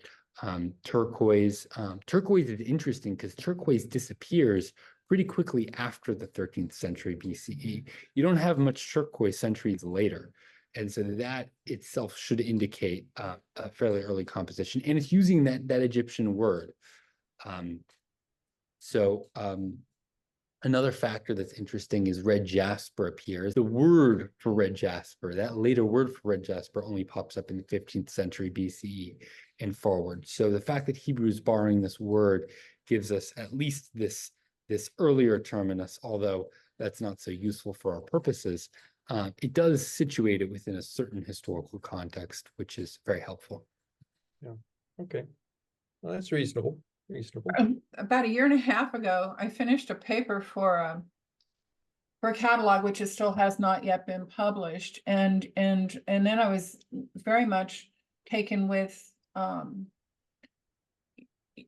turquoise. Turquoise is interesting because turquoise disappears pretty quickly after the 13th century BCE. You don't have much turquoise centuries later. And so that itself should indicate a fairly early composition. And it's using that Egyptian word. Another factor that's interesting is red jasper appears. The word for red jasper, that later word for red jasper only pops up in the 15th century BCE and forward. So the fact that Hebrew is borrowing this word gives us at least this earlier terminus, although that's not so useful for our purposes. It does situate it within a certain historical context, which is very helpful. Yeah, okay. Well, that's reasonable. About a year and a half ago, I finished a paper for a catalog which still has not yet been published, and then I was very much taken with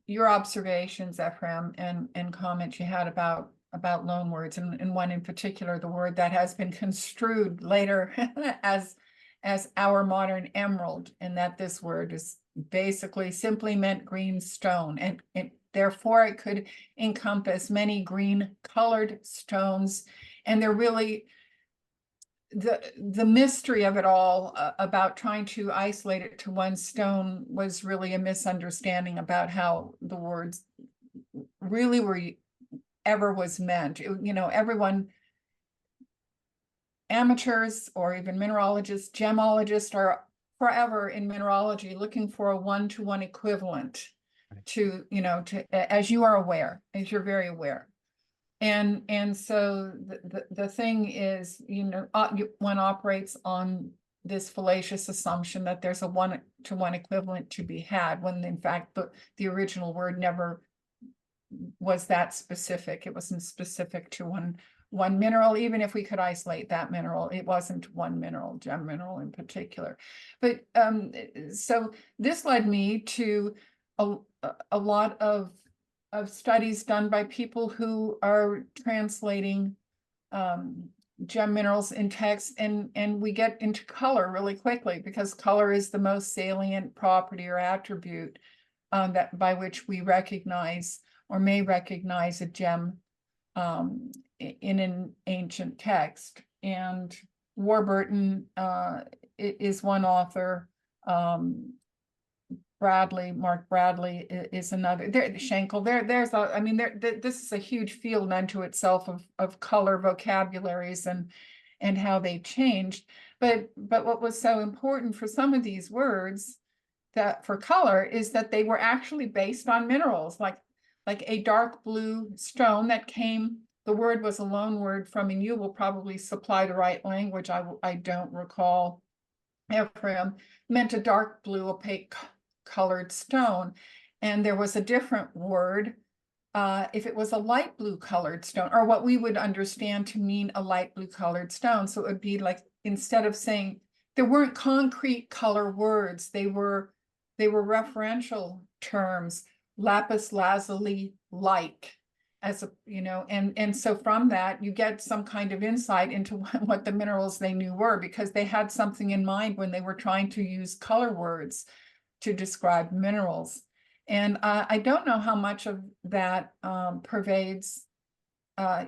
your observations, Ephraim, and comments you had about loanwords, and one in particular, the word that has been construed later as our modern emerald, and that this word is basically simply meant green stone, and therefore it could encompass many green colored stones. And they're really the mystery of it all about trying to isolate it to one stone was really a misunderstanding about how the words really were ever was meant. Everyone, amateurs or even mineralogists, gemologists, are forever in mineralogy looking for a one-to-one equivalent to as you are aware, as you're very aware. And so the thing is, one operates on this fallacious assumption that there's a one-to-one equivalent to be had, when in fact the original word never was that specific. It wasn't specific to one mineral. Even if we could isolate that mineral, it wasn't one mineral, gem mineral in particular. But so this led me to a lot of studies done by people who are translating gem minerals in text, and we get into color really quickly, because color is the most salient property or attribute that by which we recognize or may recognize a gem in an ancient text. And Warburton is one author. Mark Bradley is another, there, Schenkel, there's a, I mean, this is a huge field unto itself of color vocabularies and how they changed. But what was so important for some of these words that for color is that they were actually based on minerals, like a dark blue stone that came, the word was a loan word from, and you will probably supply the right language, I don't recall, Ephraim, meant a dark blue opaque colored stone. And there was a different word if it was a light blue colored stone, or what we would understand to mean a light blue colored stone. So it would be like, instead of saying, there weren't concrete color words, they were referential terms, lapis lazuli like, as a, and so from that you get some kind of insight into what the minerals they knew were, because they had something in mind when they were trying to use color words to describe minerals. And I don't know how much of that pervades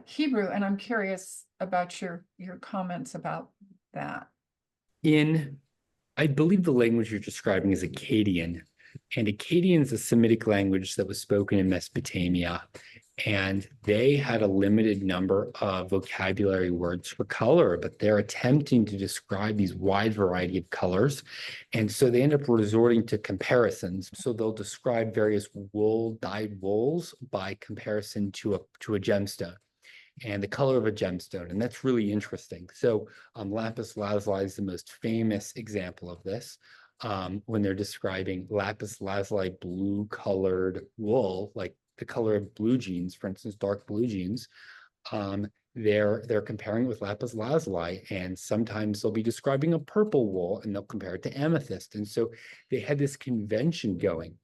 Hebrew, and I'm curious about your comments about that. I believe the language you're describing is Akkadian, and Akkadian is a Semitic language that was spoken in Mesopotamia, and they had a limited number of vocabulary words for color, but they're attempting to describe these wide variety of colors. And so they end up resorting to comparisons. So they'll describe various dyed wools by comparison to a gemstone and the color of a gemstone. And that's really interesting. So lapis lazuli is the most famous example of this. When they're describing lapis lazuli blue colored wool, like the color of blue jeans, for instance, dark blue jeans, they're comparing it with lapis lazuli, and sometimes they'll be describing a purple wool and they'll compare it to amethyst. And so they had this convention going.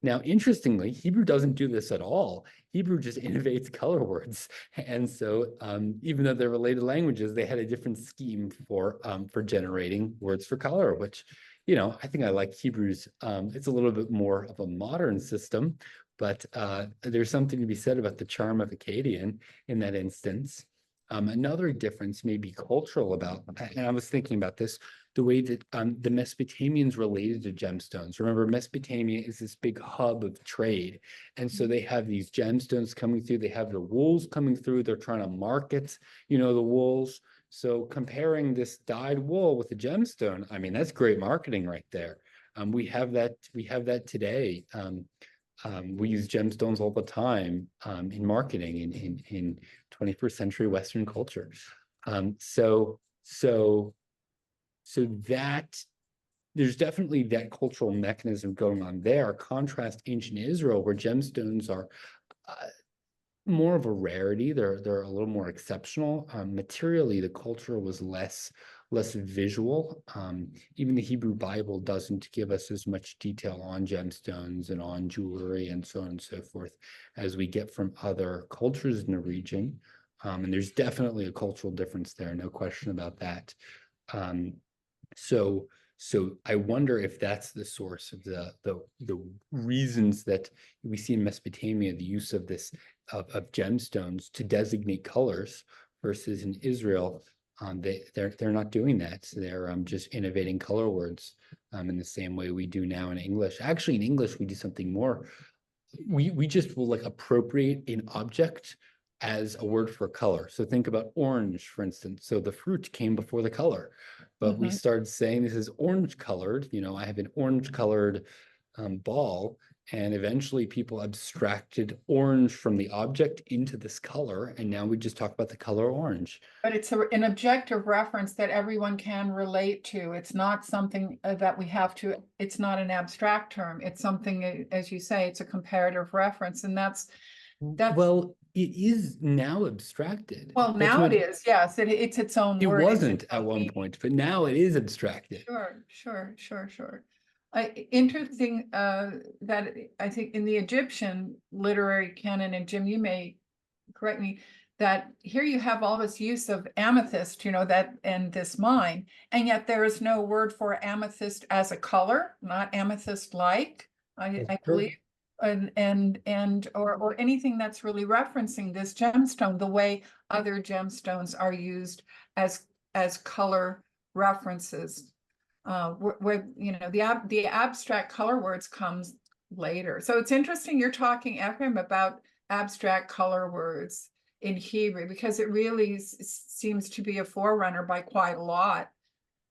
Now, interestingly, Hebrew doesn't do this at all. Hebrew just innovates color words. And so even though they're related languages, they had a different scheme for generating words for color, which, I think I like Hebrew's. It's a little bit more of a modern system, but there's something to be said about the charm of Akkadian in that instance. Another difference may be cultural and I was thinking about this, the way that the Mesopotamians related to gemstones. Remember, Mesopotamia is this big hub of trade. And so they have these gemstones coming through, they have the wools coming through, they're trying to market, the wools. So comparing this dyed wool with a gemstone, I mean, that's great marketing right there. We have that today. We use gemstones all the time in marketing in 21st century Western culture. So that there's definitely that cultural mechanism going on there. Contrast ancient Israel, where gemstones are more of a rarity. They're a little more exceptional. Materially, the culture was less visual. Even the Hebrew Bible doesn't give us as much detail on gemstones and on jewelry and so on and so forth as we get from other cultures in the region. And there's definitely a cultural difference there, no question about that. So I wonder if that's the source of the reasons that we see in Mesopotamia the use of of gemstones to designate colors, versus in Israel they're not doing that. So they're just innovating color words in the same way we do now in English. Actually, in English we do something more. We just will appropriate an object as a word for color. So think about orange, for instance. So the fruit came before the color, but we started saying this is orange colored. I have an orange colored ball, and eventually people abstracted orange from the object into this color, and now we just talk about the color orange. But it's an objective reference that everyone can relate to. It's not something that we have to, it's not an abstract term. It's something, as you say, it's a comparative reference, and that's well, it is now abstracted. Well, now it is, yes, it's its own word. It wasn't at one point, but now it is abstracted. Sure. Interesting that I think in the Egyptian literary canon, and Jim, you may correct me, that here you have all this use of amethyst, that and this mine, and yet there is no word for amethyst as a color, not amethyst like, I believe. Or anything that's really referencing this gemstone the way other gemstones are used as color references. where, you know, the abstract color words comes later. So it's interesting you're talking, Ephraim, about abstract color words in Hebrew, because it really seems to be a forerunner by quite a lot,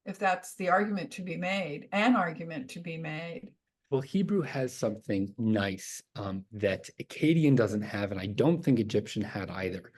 if that's the argument to be made, an argument to be made. Well, Hebrew has something nice that Akkadian doesn't have, and I don't think Egyptian had either.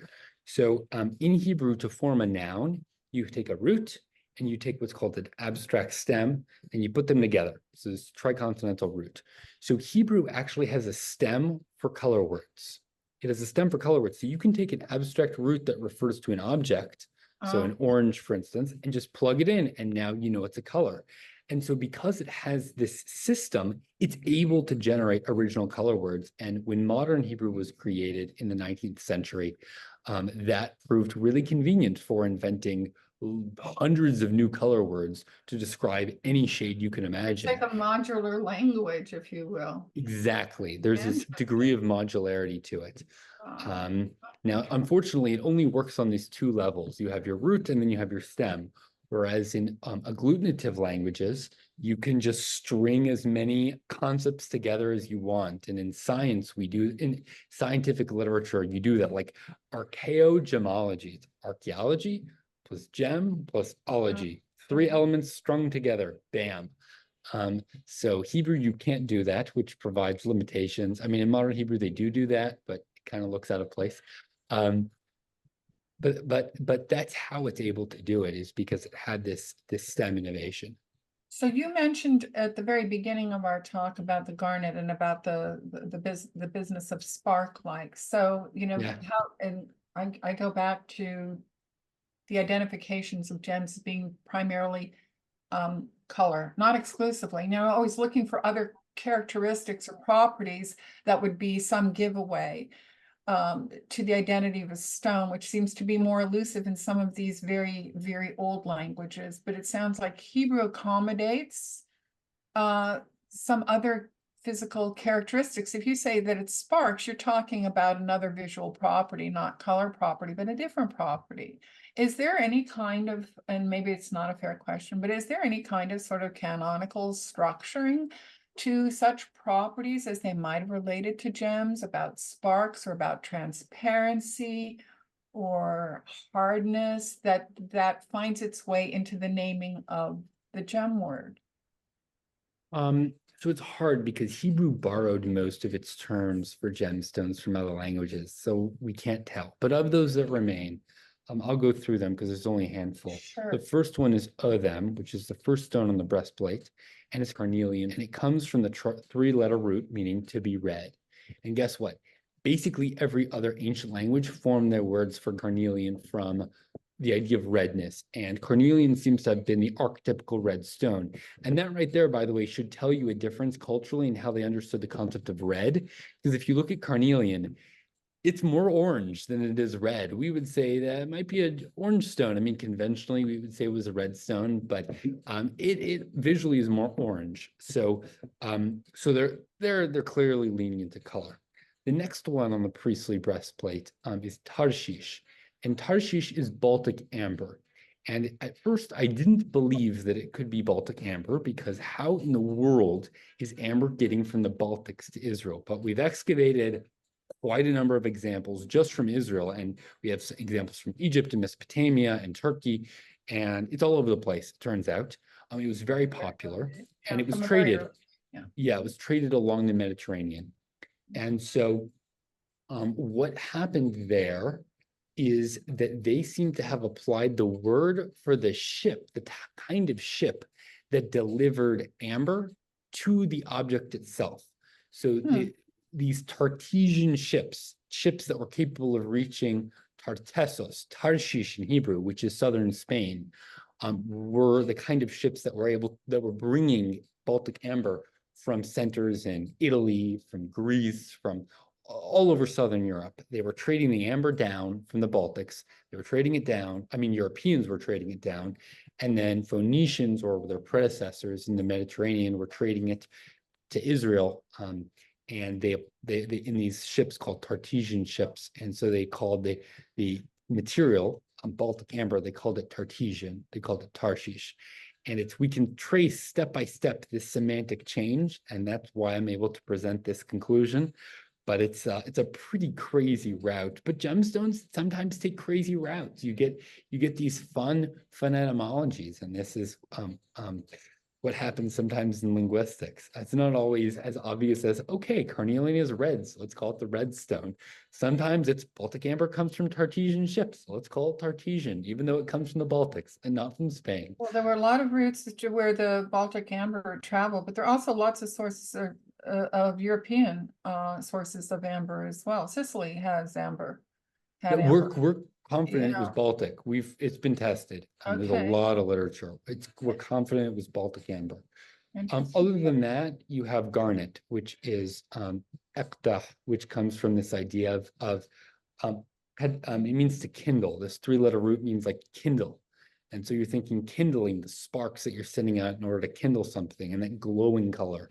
So in Hebrew, to form a noun, you take a root and you take what's called an abstract stem and you put them together. So it's triconsonantal root. So Hebrew actually has a stem for color words. It has a stem for color words. So you can take an abstract root that refers to an object, so an orange, for instance, and just plug it in, and now you know it's a color. And so because it has this system, it's able to generate original color words. And when modern Hebrew was created in the 19th century, that proved really convenient for inventing hundreds of new color words to describe any shade you can It's imagine. like a modular language, if you will. Exactly. There's this degree of modularity to it. Uh, Now, unfortunately, it only works on these two levels. You have your root and then you have your stem. Whereas in agglutinative languages, you can just string as many concepts together as you want. And in science, in scientific literature, you do that, like archaeogemology, archaeology plus gem plus ology, three elements strung together, bam. So Hebrew, you can't do that, which provides limitations. I mean, in modern Hebrew, they do that, but it kind of looks out of place. But that's how it's able to do it, is because it had this stem innovation. So you mentioned at the very beginning of our talk about the garnet and about the business of spark-like. So, you know, Yeah. how, and I go back to the identifications of gems as being primarily color, not exclusively. You know, always looking for other characteristics or properties that would be some giveaway to the identity of a stone, which seems to be more elusive in some of these very, very old languages. But it sounds like Hebrew accommodates some other physical characteristics. If you say that it sparks, you're talking about another visual property, not color property, but a different property. Is there any kind of, and maybe it's not a fair question, but is there any kind of sort of canonical structuring to such properties as they might have related to gems, about sparks or about transparency or hardness that finds its way into the naming of the gem word? So it's hard because Hebrew borrowed most of its terms for gemstones from other languages, so we can't tell. But of those that remain, I'll go through them because there's only a handful. Sure. The first one is them, which is the first stone on the breastplate, and it's carnelian, and it comes from the three-letter root meaning to be red. And guess what? Basically, every other ancient language formed their words for carnelian from the idea of redness, and carnelian seems to have been the archetypical red stone. And that right there, by the way, should tell you a difference culturally in how they understood the concept of red. Because if you look at carnelian, it's more orange than it is red. We would say that it might be an orange stone. I mean, conventionally, we would say it was a red stone, but it visually is more orange. So they're clearly leaning into color. The next one on the priestly breastplate is Tarshish. And Tarshish is Baltic amber. And at first, I didn't believe that it could be Baltic amber, because how in the world is amber getting from the Baltics to Israel? But we've excavated quite a number of examples just from Israel, and we have examples from Egypt and Mesopotamia and Turkey, and it's all over the place, it turns out. It was very popular, and it was traded. Yeah, it was traded along the Mediterranean. And so what happened there is that they seem to have applied the word for the ship, the kind of ship that delivered amber to the object itself. So these Tartessian ships that were capable of reaching Tartessos, Tarshish in Hebrew, which is southern Spain, were the kind of ships that were bringing Baltic amber from centers in Italy, from Greece, from all over Southern Europe. They were trading the amber down from the Baltics. They were trading it down. I mean, Europeans were trading it down. And then Phoenicians, or their predecessors in the Mediterranean, were trading it to Israel. And they in these ships called Tartessian ships. And so they called the material Baltic amber, they called it Tartessian. They called it Tarshish. And we can trace step by step this semantic change, and that's why I'm able to present this conclusion. But it's a pretty crazy route. But gemstones sometimes take crazy routes. You get these fun etymologies, and this is what happens sometimes in linguistics. It's not always as obvious as, okay, carnelian is red, so let's call it the red stone. Sometimes it's Baltic amber comes from Tartessian ships, so let's call it Tartessian, even though it comes from the Baltics and not from Spain. Well, there were a lot of routes where the Baltic amber traveled, but there are also lots of sources of European sources of amber as well. Sicily has amber. Had amber. We're confident it was Yeah. Baltic. It's been tested. There's a Okay. lot of literature. We're confident it was Baltic amber. Interesting. Other than that, you have garnet, which is ekta, which comes from this idea of it means to kindle. This 3-letter root means like kindle. And so you're thinking kindling, the sparks that you're sending out in order to kindle something, and that glowing color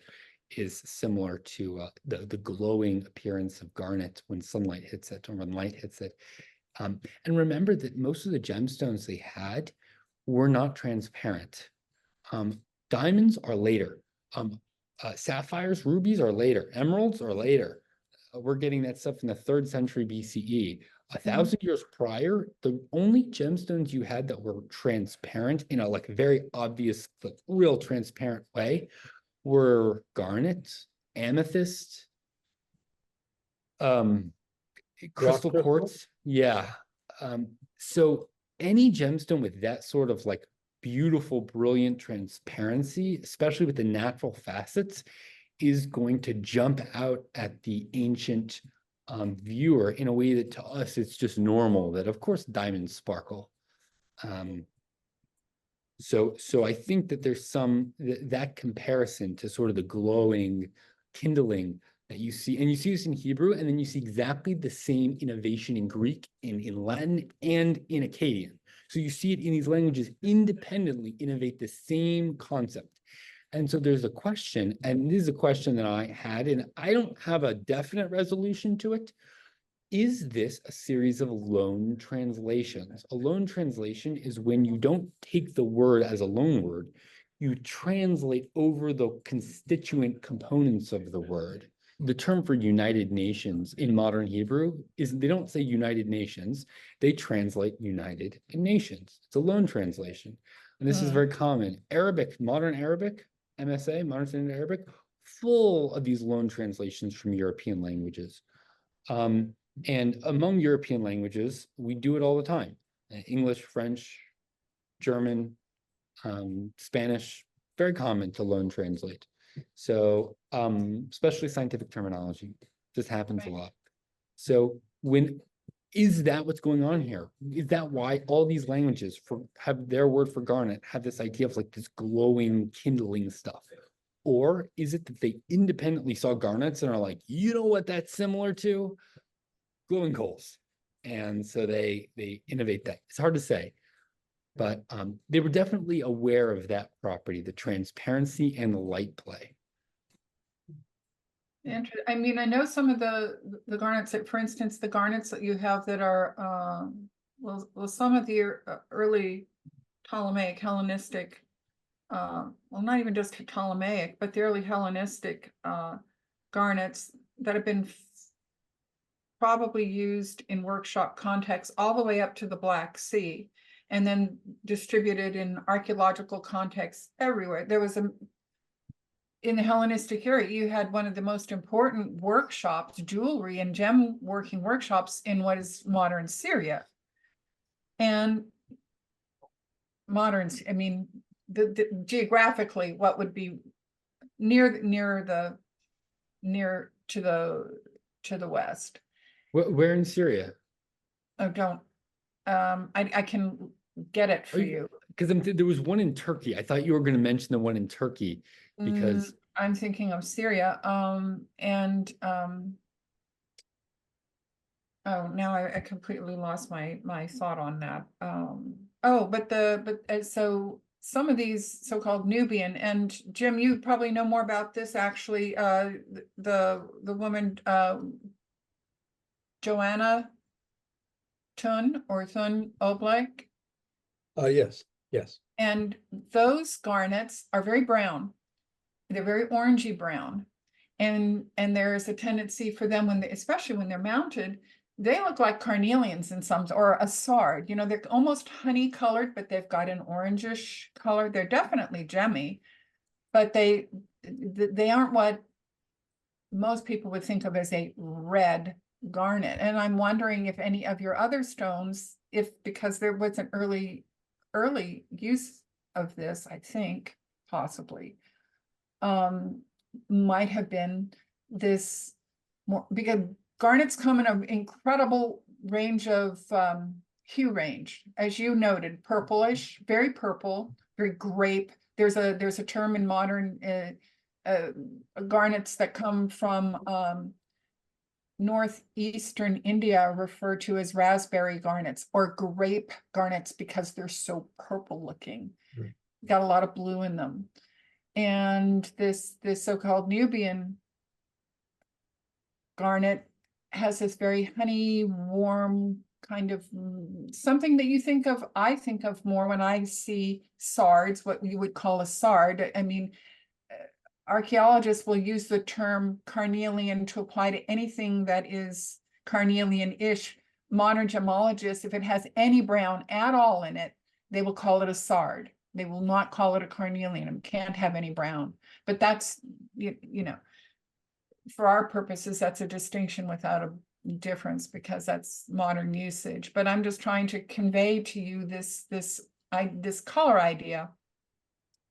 is similar to the glowing appearance of garnet when sunlight hits it or when light hits it. And remember that most of the gemstones they had were not transparent. Diamonds are later. Sapphires, rubies are later. Emeralds are later. We're getting that stuff in the 3rd century BCE. 1,000 years prior, the only gemstones you had that were transparent in a like very obvious, like, real transparent way were garnet, amethyst, crystal crystal? quartz. Yeah. So any gemstone with that sort of like beautiful, brilliant transparency, especially with the natural facets, is going to jump out at the ancient viewer in a way that to us it's just normal, that of course diamonds sparkle. So I think that there's that comparison to sort of the glowing, kindling that you see, and you see this in Hebrew, and then you see exactly the same innovation in Greek, in Latin, and in Akkadian. So you see it in these languages independently innovate the same concept. And so there's a question, and this is a question that I had, and I don't have a definite resolution to it. Is this a series of loan translations? A loan translation is when you don't take the word as a loan word, you translate over the constituent components of the word. The term for United Nations in modern Hebrew is, they don't say United Nations, they translate United Nations. It's a loan translation. And this is very common. Arabic, modern Arabic, MSA, modern standard Arabic, full of these loan translations from European languages. And among European languages, we do it all the time. English, French, German, Spanish, very common to loan translate. So especially scientific terminology, just happens a lot. So is that what's going on here? Is that why all these languages have their word for garnet, have this idea of like this glowing, kindling stuff? Or is it that they independently saw garnets and are like, you know what that's similar to? Glowing coals. And so they innovate that. It's hard to say, but they were definitely aware of that property, the transparency and the light play. I mean, I know some of the garnets that, for instance, the garnets that you have that are well, some of the early Ptolemaic, Hellenistic, well, not even just Ptolemaic, but the early Hellenistic garnets that have been probably used in workshop contexts all the way up to the Black Sea, and then distributed in archaeological contexts everywhere. There was in the Hellenistic era, you had one of the most important workshops, jewelry and gem working workshops in what is modern Syria. And modern, I mean, geographically, what would be near to the west. Where in Syria? Oh, don't. I can get it for you. Because there was one in Turkey. I thought you were going to mention the one in Turkey because I'm thinking of Syria. Oh, now I completely lost my thought on that. So some of these so-called Nubian, and Jim, you probably know more about this actually. The woman Joanna Thun Oblak. Yes. And those garnets are very brown. They're very orangey brown. And there's a tendency for them when they, especially when they're mounted, they look like carnelians in some, or a sard, you know, they're almost honey colored, but they've got an orangish color. They're definitely gemmy, but they aren't what most people would think of as a red garnet. And I'm wondering if any of your other stones, if, because there was an early use of this, I think, possibly, might have been this more, because garnets come in an incredible range of hue range, as you noted, purplish, very purple, very grape. There's a term in modern garnets that come from northeastern India referred to as raspberry garnets or grape garnets because they're so purple looking. Right. Got a lot of blue in them. And this so-called Nubian garnet has this very honey, warm kind of something that you think of, I think of more when I see sards, what you would call a sard. I mean, archaeologists will use the term carnelian to apply to anything that is carnelian-ish. Modern gemologists, if it has any brown at all in it, they will call it a sard. They will not call it a carnelian. It can't have any brown. But that's, you know, for our purposes, that's a distinction without a difference because that's modern usage. But I'm just trying to convey to you this color idea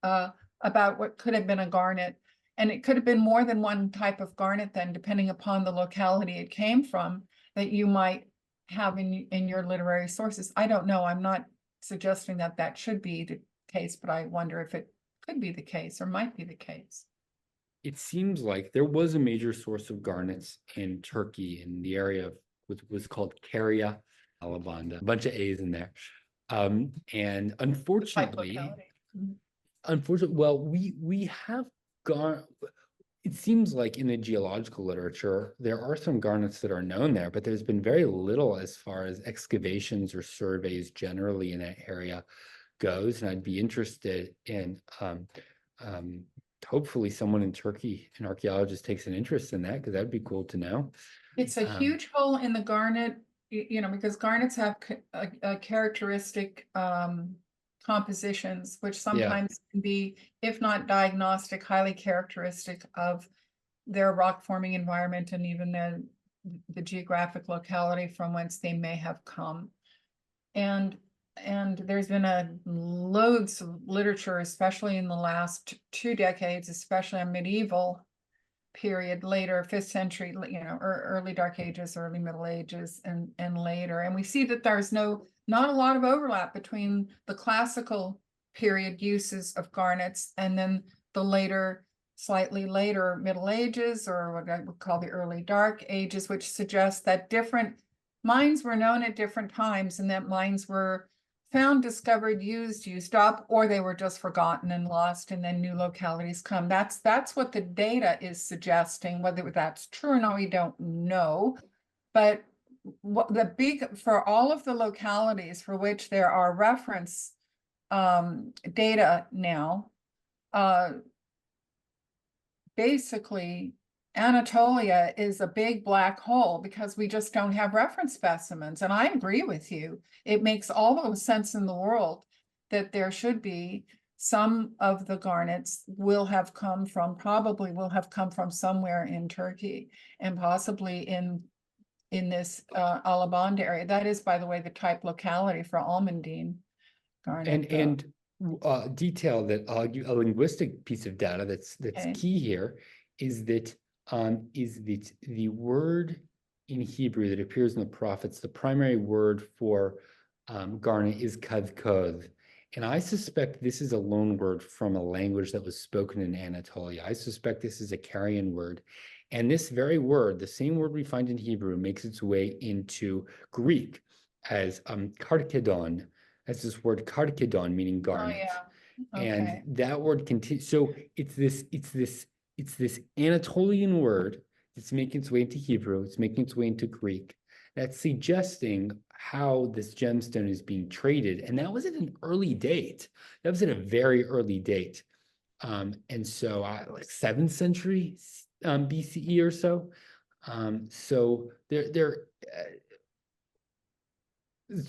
about what could have been a garnet. And it could have been more than one type of garnet then, depending upon the locality it came from, that you might have in your literary sources. I don't know. I'm not suggesting that that should be the case, but I wonder if it could be the case or might be the case. It seems like there was a major source of garnets in Turkey in the area of what was called Caria Alabanda, a bunch of A's in there. And unfortunately, well, we have gone, it seems like in the geological literature, there are some garnets that are known there, but there's been very little as far as excavations or surveys generally in that area goes. And I'd be interested in hopefully someone in Turkey, an archaeologist, takes an interest in that, because that'd be cool to know. It's a huge hole in the garnet, you know, because garnets have a characteristic compositions, which sometimes can be, if not diagnostic, highly characteristic of their rock forming environment and even the geographic locality from whence they may have come. And there's been loads of literature, especially in the last 2 decades, especially on medieval period, later 5th century, you know, or early Dark Ages, early Middle Ages, and later. And we see that there's not a lot of overlap between the classical period uses of garnets and then the later, slightly later Middle Ages, or what I would call the early Dark Ages, which suggests that different mines were known at different times and that mines were found, discovered, used up, or they were just forgotten and lost, and then new localities come. That's what the data is suggesting. Whether that's true or not, we don't know. But what for all of the localities for which there are reference data now, basically Anatolia is a big black hole because we just don't have reference specimens. And I agree with you. It makes all the sense in the world that there should be some of the garnets probably will have come from somewhere in Turkey and possibly in this Alabanda area. That is, by the way, the type locality for almandine garnet. And detail that a linguistic piece of data that's Okay. key here is that the word in Hebrew that appears in the prophets, the primary word for garnet is kavkod. And I suspect this is a loan word from a language that was spoken in Anatolia. I suspect this is a Carian word. And this very word, the same word we find in Hebrew, makes its way into Greek as karkedon, as this word karkedon, meaning garnet. Oh, yeah. Okay. And that word continues. So it's this Anatolian word that's making its way into Hebrew. It's making its way into Greek. that's suggesting how this gemstone is being traded. And that was at an early date. That was at a very early date. And so like 7th century BCE or so. So the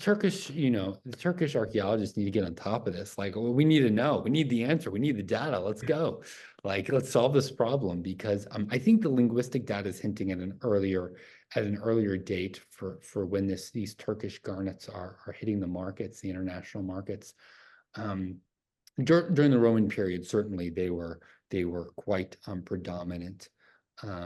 Turkish archaeologists need to get on top of this. Like, well, we need to know. We need the answer. We need the data. Let's go. Like, let's solve this problem because I think the linguistic data is hinting at an earlier date for when these Turkish garnets are hitting the markets, the international markets. During the Roman period, certainly they were quite predominant.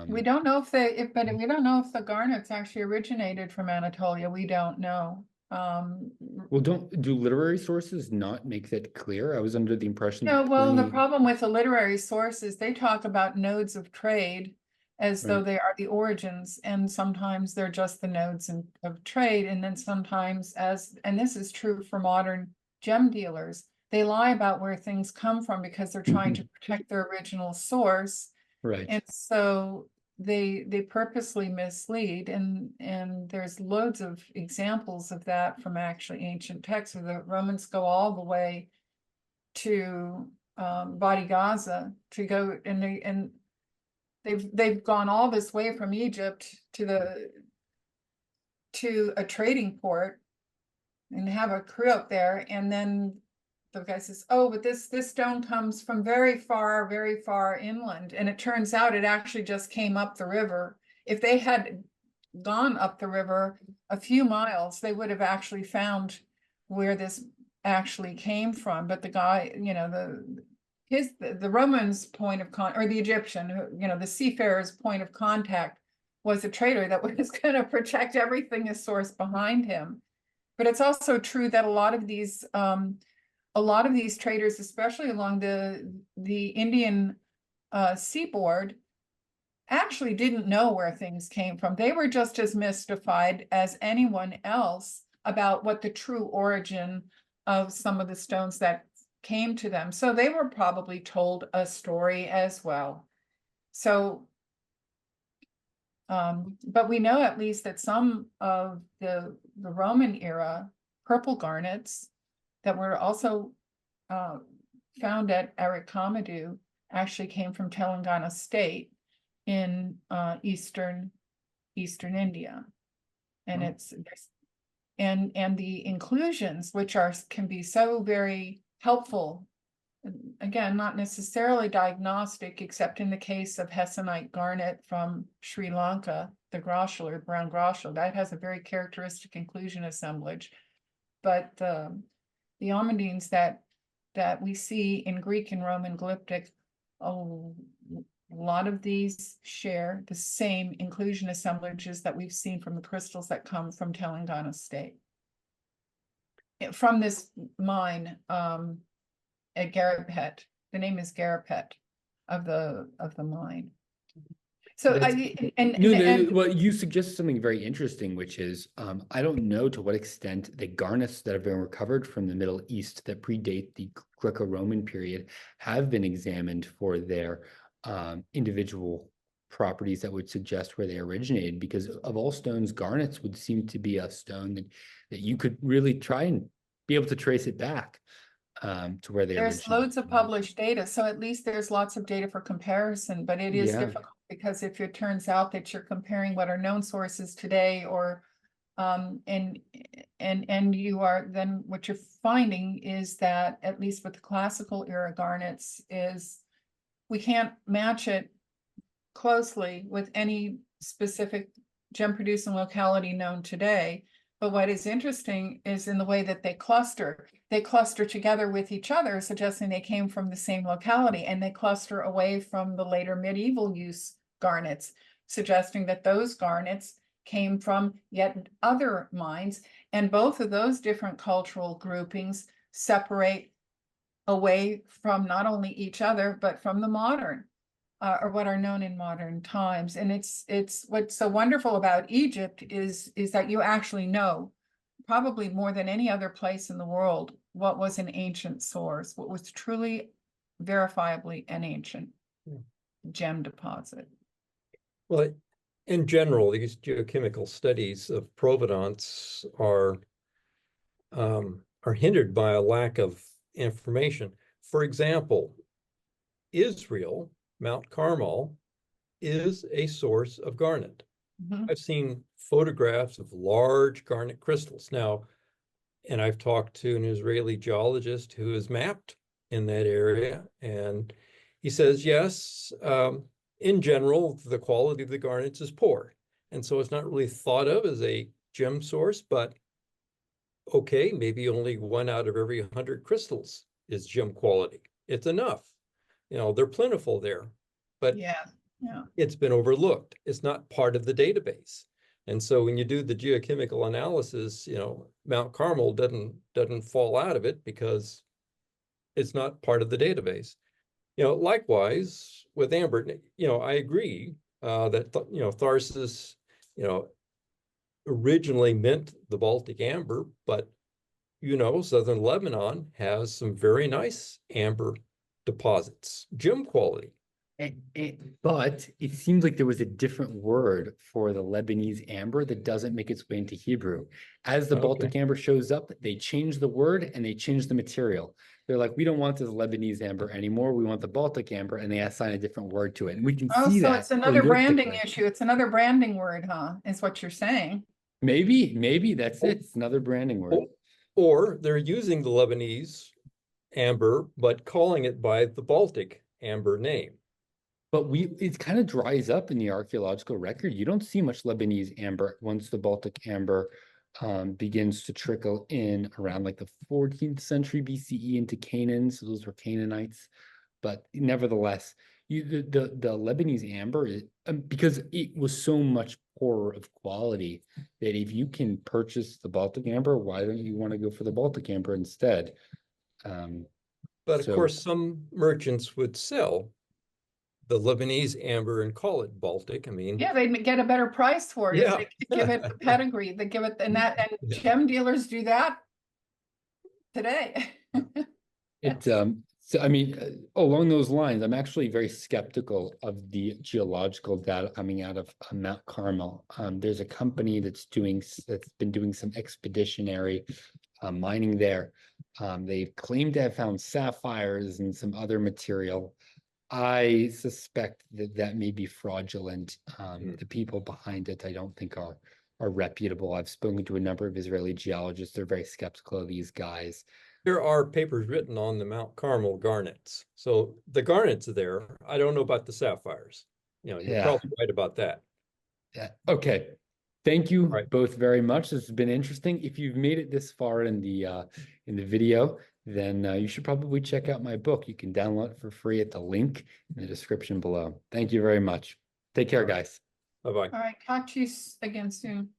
We don't know but we don't know if the garnets actually originated from Anatolia. We don't know. Well, do literary sources not make that clear? I was under the impression No, well, the Pliny- problem with the literary sources, they talk about nodes of trade as though Right. they are the origins, and sometimes they're just the nodes of trade, and then sometimes and this is true for modern gem dealers, they lie about where things come from because they're trying to protect their original source. Right. And so they purposely mislead, and there's loads of examples of that from actually ancient texts where the Romans go all the way to Badi Gaza to go, and they've gone all this way from Egypt to a trading port and have a crew up there, and then the guy says, oh, but this stone comes from very far inland. And it turns out it actually just came up the river. If they had gone up the river a few miles, they would have actually found where this actually came from. But the guy, the Romans' point of or the Egyptian, the seafarer's point of contact was a trader that was going to protect everything as source behind him. But it's also true that a lot of these traders, especially along the Indian seaboard, actually didn't know where things came from. They were just as mystified as anyone else about what the true origin of some of the stones that came to them. So they were probably told a story as well. So, but we know at least that some of the Roman era purple garnets that were also found at Erikamadu actually came from Telangana state in eastern India. And and the inclusions, which can be so very helpful, again, not necessarily diagnostic, except in the case of Hessonite garnet from Sri Lanka, the grossular, brown grossular, that has a very characteristic inclusion assemblage. But the almandines that we see in Greek and Roman glyptic, a lot of these share the same inclusion assemblages that we've seen from the crystals that come from Telangana state. From this mine at Garapet, the name is Garapet of the mine. So well, you suggest something very interesting, which is I don't know to what extent the garnets that have been recovered from the Middle East that predate the Greco-Roman period have been examined for their individual properties that would suggest where they originated, because of all stones, garnets would seem to be a stone that you could really try and be able to trace it back to where they there's originated. loads of published data, so at least there's lots of data for comparison, but it is difficult because if it turns out that you're comparing what are known sources today, or and you are, then what you're finding is that at least with the classical era garnets is we can't match it closely with any specific gem producing locality known today. But what is interesting is in the way that they cluster together with each other, suggesting they came from the same locality, and they cluster away from the later medieval use garnets, suggesting that those garnets came from yet other mines. And both of those different cultural groupings separate away from not only each other, but from the modern, or what are known in modern times. And it's what's so wonderful about Egypt is that you actually know, probably more than any other place in the world, what was an ancient source, what was truly verifiably an ancient gem deposit. Well, in general, these geochemical studies of provenance are hindered by a lack of information. For example, Israel, Mount Carmel, is a source of garnet. Mhm. I've seen photographs of large garnet crystals. Now, and I've talked to an Israeli geologist who has mapped in that area, and he says, yes, in general, the quality of the garnets is poor. And so it's not really thought of as a gem source, but okay, maybe only 1 out of every 100 crystals is gem quality. It's enough. You know, they're plentiful there, but Yeah, yeah. it's been overlooked. It's not part of the database. And so when you do the geochemical analysis, you know, Mount Carmel doesn't fall out of it because it's not part of the database. You know, likewise with amber, you know, I agree that, you know, Tharsis, you know, originally meant the Baltic amber, but, you know, southern Lebanon has some very nice amber deposits, gem quality. But it seems like there was a different word for the Lebanese amber that doesn't make its way into Hebrew. As the Baltic amber shows up, they change the word and they change the material. They're like, we don't want this Lebanese amber anymore. We want the Baltic amber, and they assign a different word to it. And we can Oh, see so that it's another branding linguistically. issue. It's another branding word, huh? Is what you're saying. Maybe that's it. It's another branding word. Or they're using the Lebanese amber, but calling it by the Baltic amber name. But it kind of dries up in the archaeological record. You don't see much Lebanese amber once the Baltic amber begins to trickle in around like the 14th century BCE into Canaan. So those were Canaanites. But nevertheless, the Lebanese amber is, because it was so much poorer of quality, that if you can purchase the Baltic amber, why don't you want to go for the Baltic amber instead? But of So course, some merchants would sell the Lebanese amber and call it Baltic. I mean, Yeah, they'd get a better price for it if yeah. they could give it the pedigree. They give it, and Yeah. gem dealers do that today. it so I mean, along those lines, I'm actually very skeptical of the geological data coming out of Mount Carmel. There's a company that's been doing some expeditionary mining there. They claim to have found sapphires and some other material. I suspect that that may be fraudulent. The people behind it, I don't think are reputable. I've spoken to a number of Israeli geologists. They're very skeptical of these guys. There are papers written on the Mount Carmel garnets. So the garnets are there. I don't know about the sapphires. You know, you're Yeah. probably right about that. Yeah. Okay. Thank you Right. both very much. This has been interesting. If you've made it this far in the video, then you should probably check out my book. You can download it for free at the link in the description below. Thank you very much. Take care, guys. Bye-bye. All right, talk to you again soon.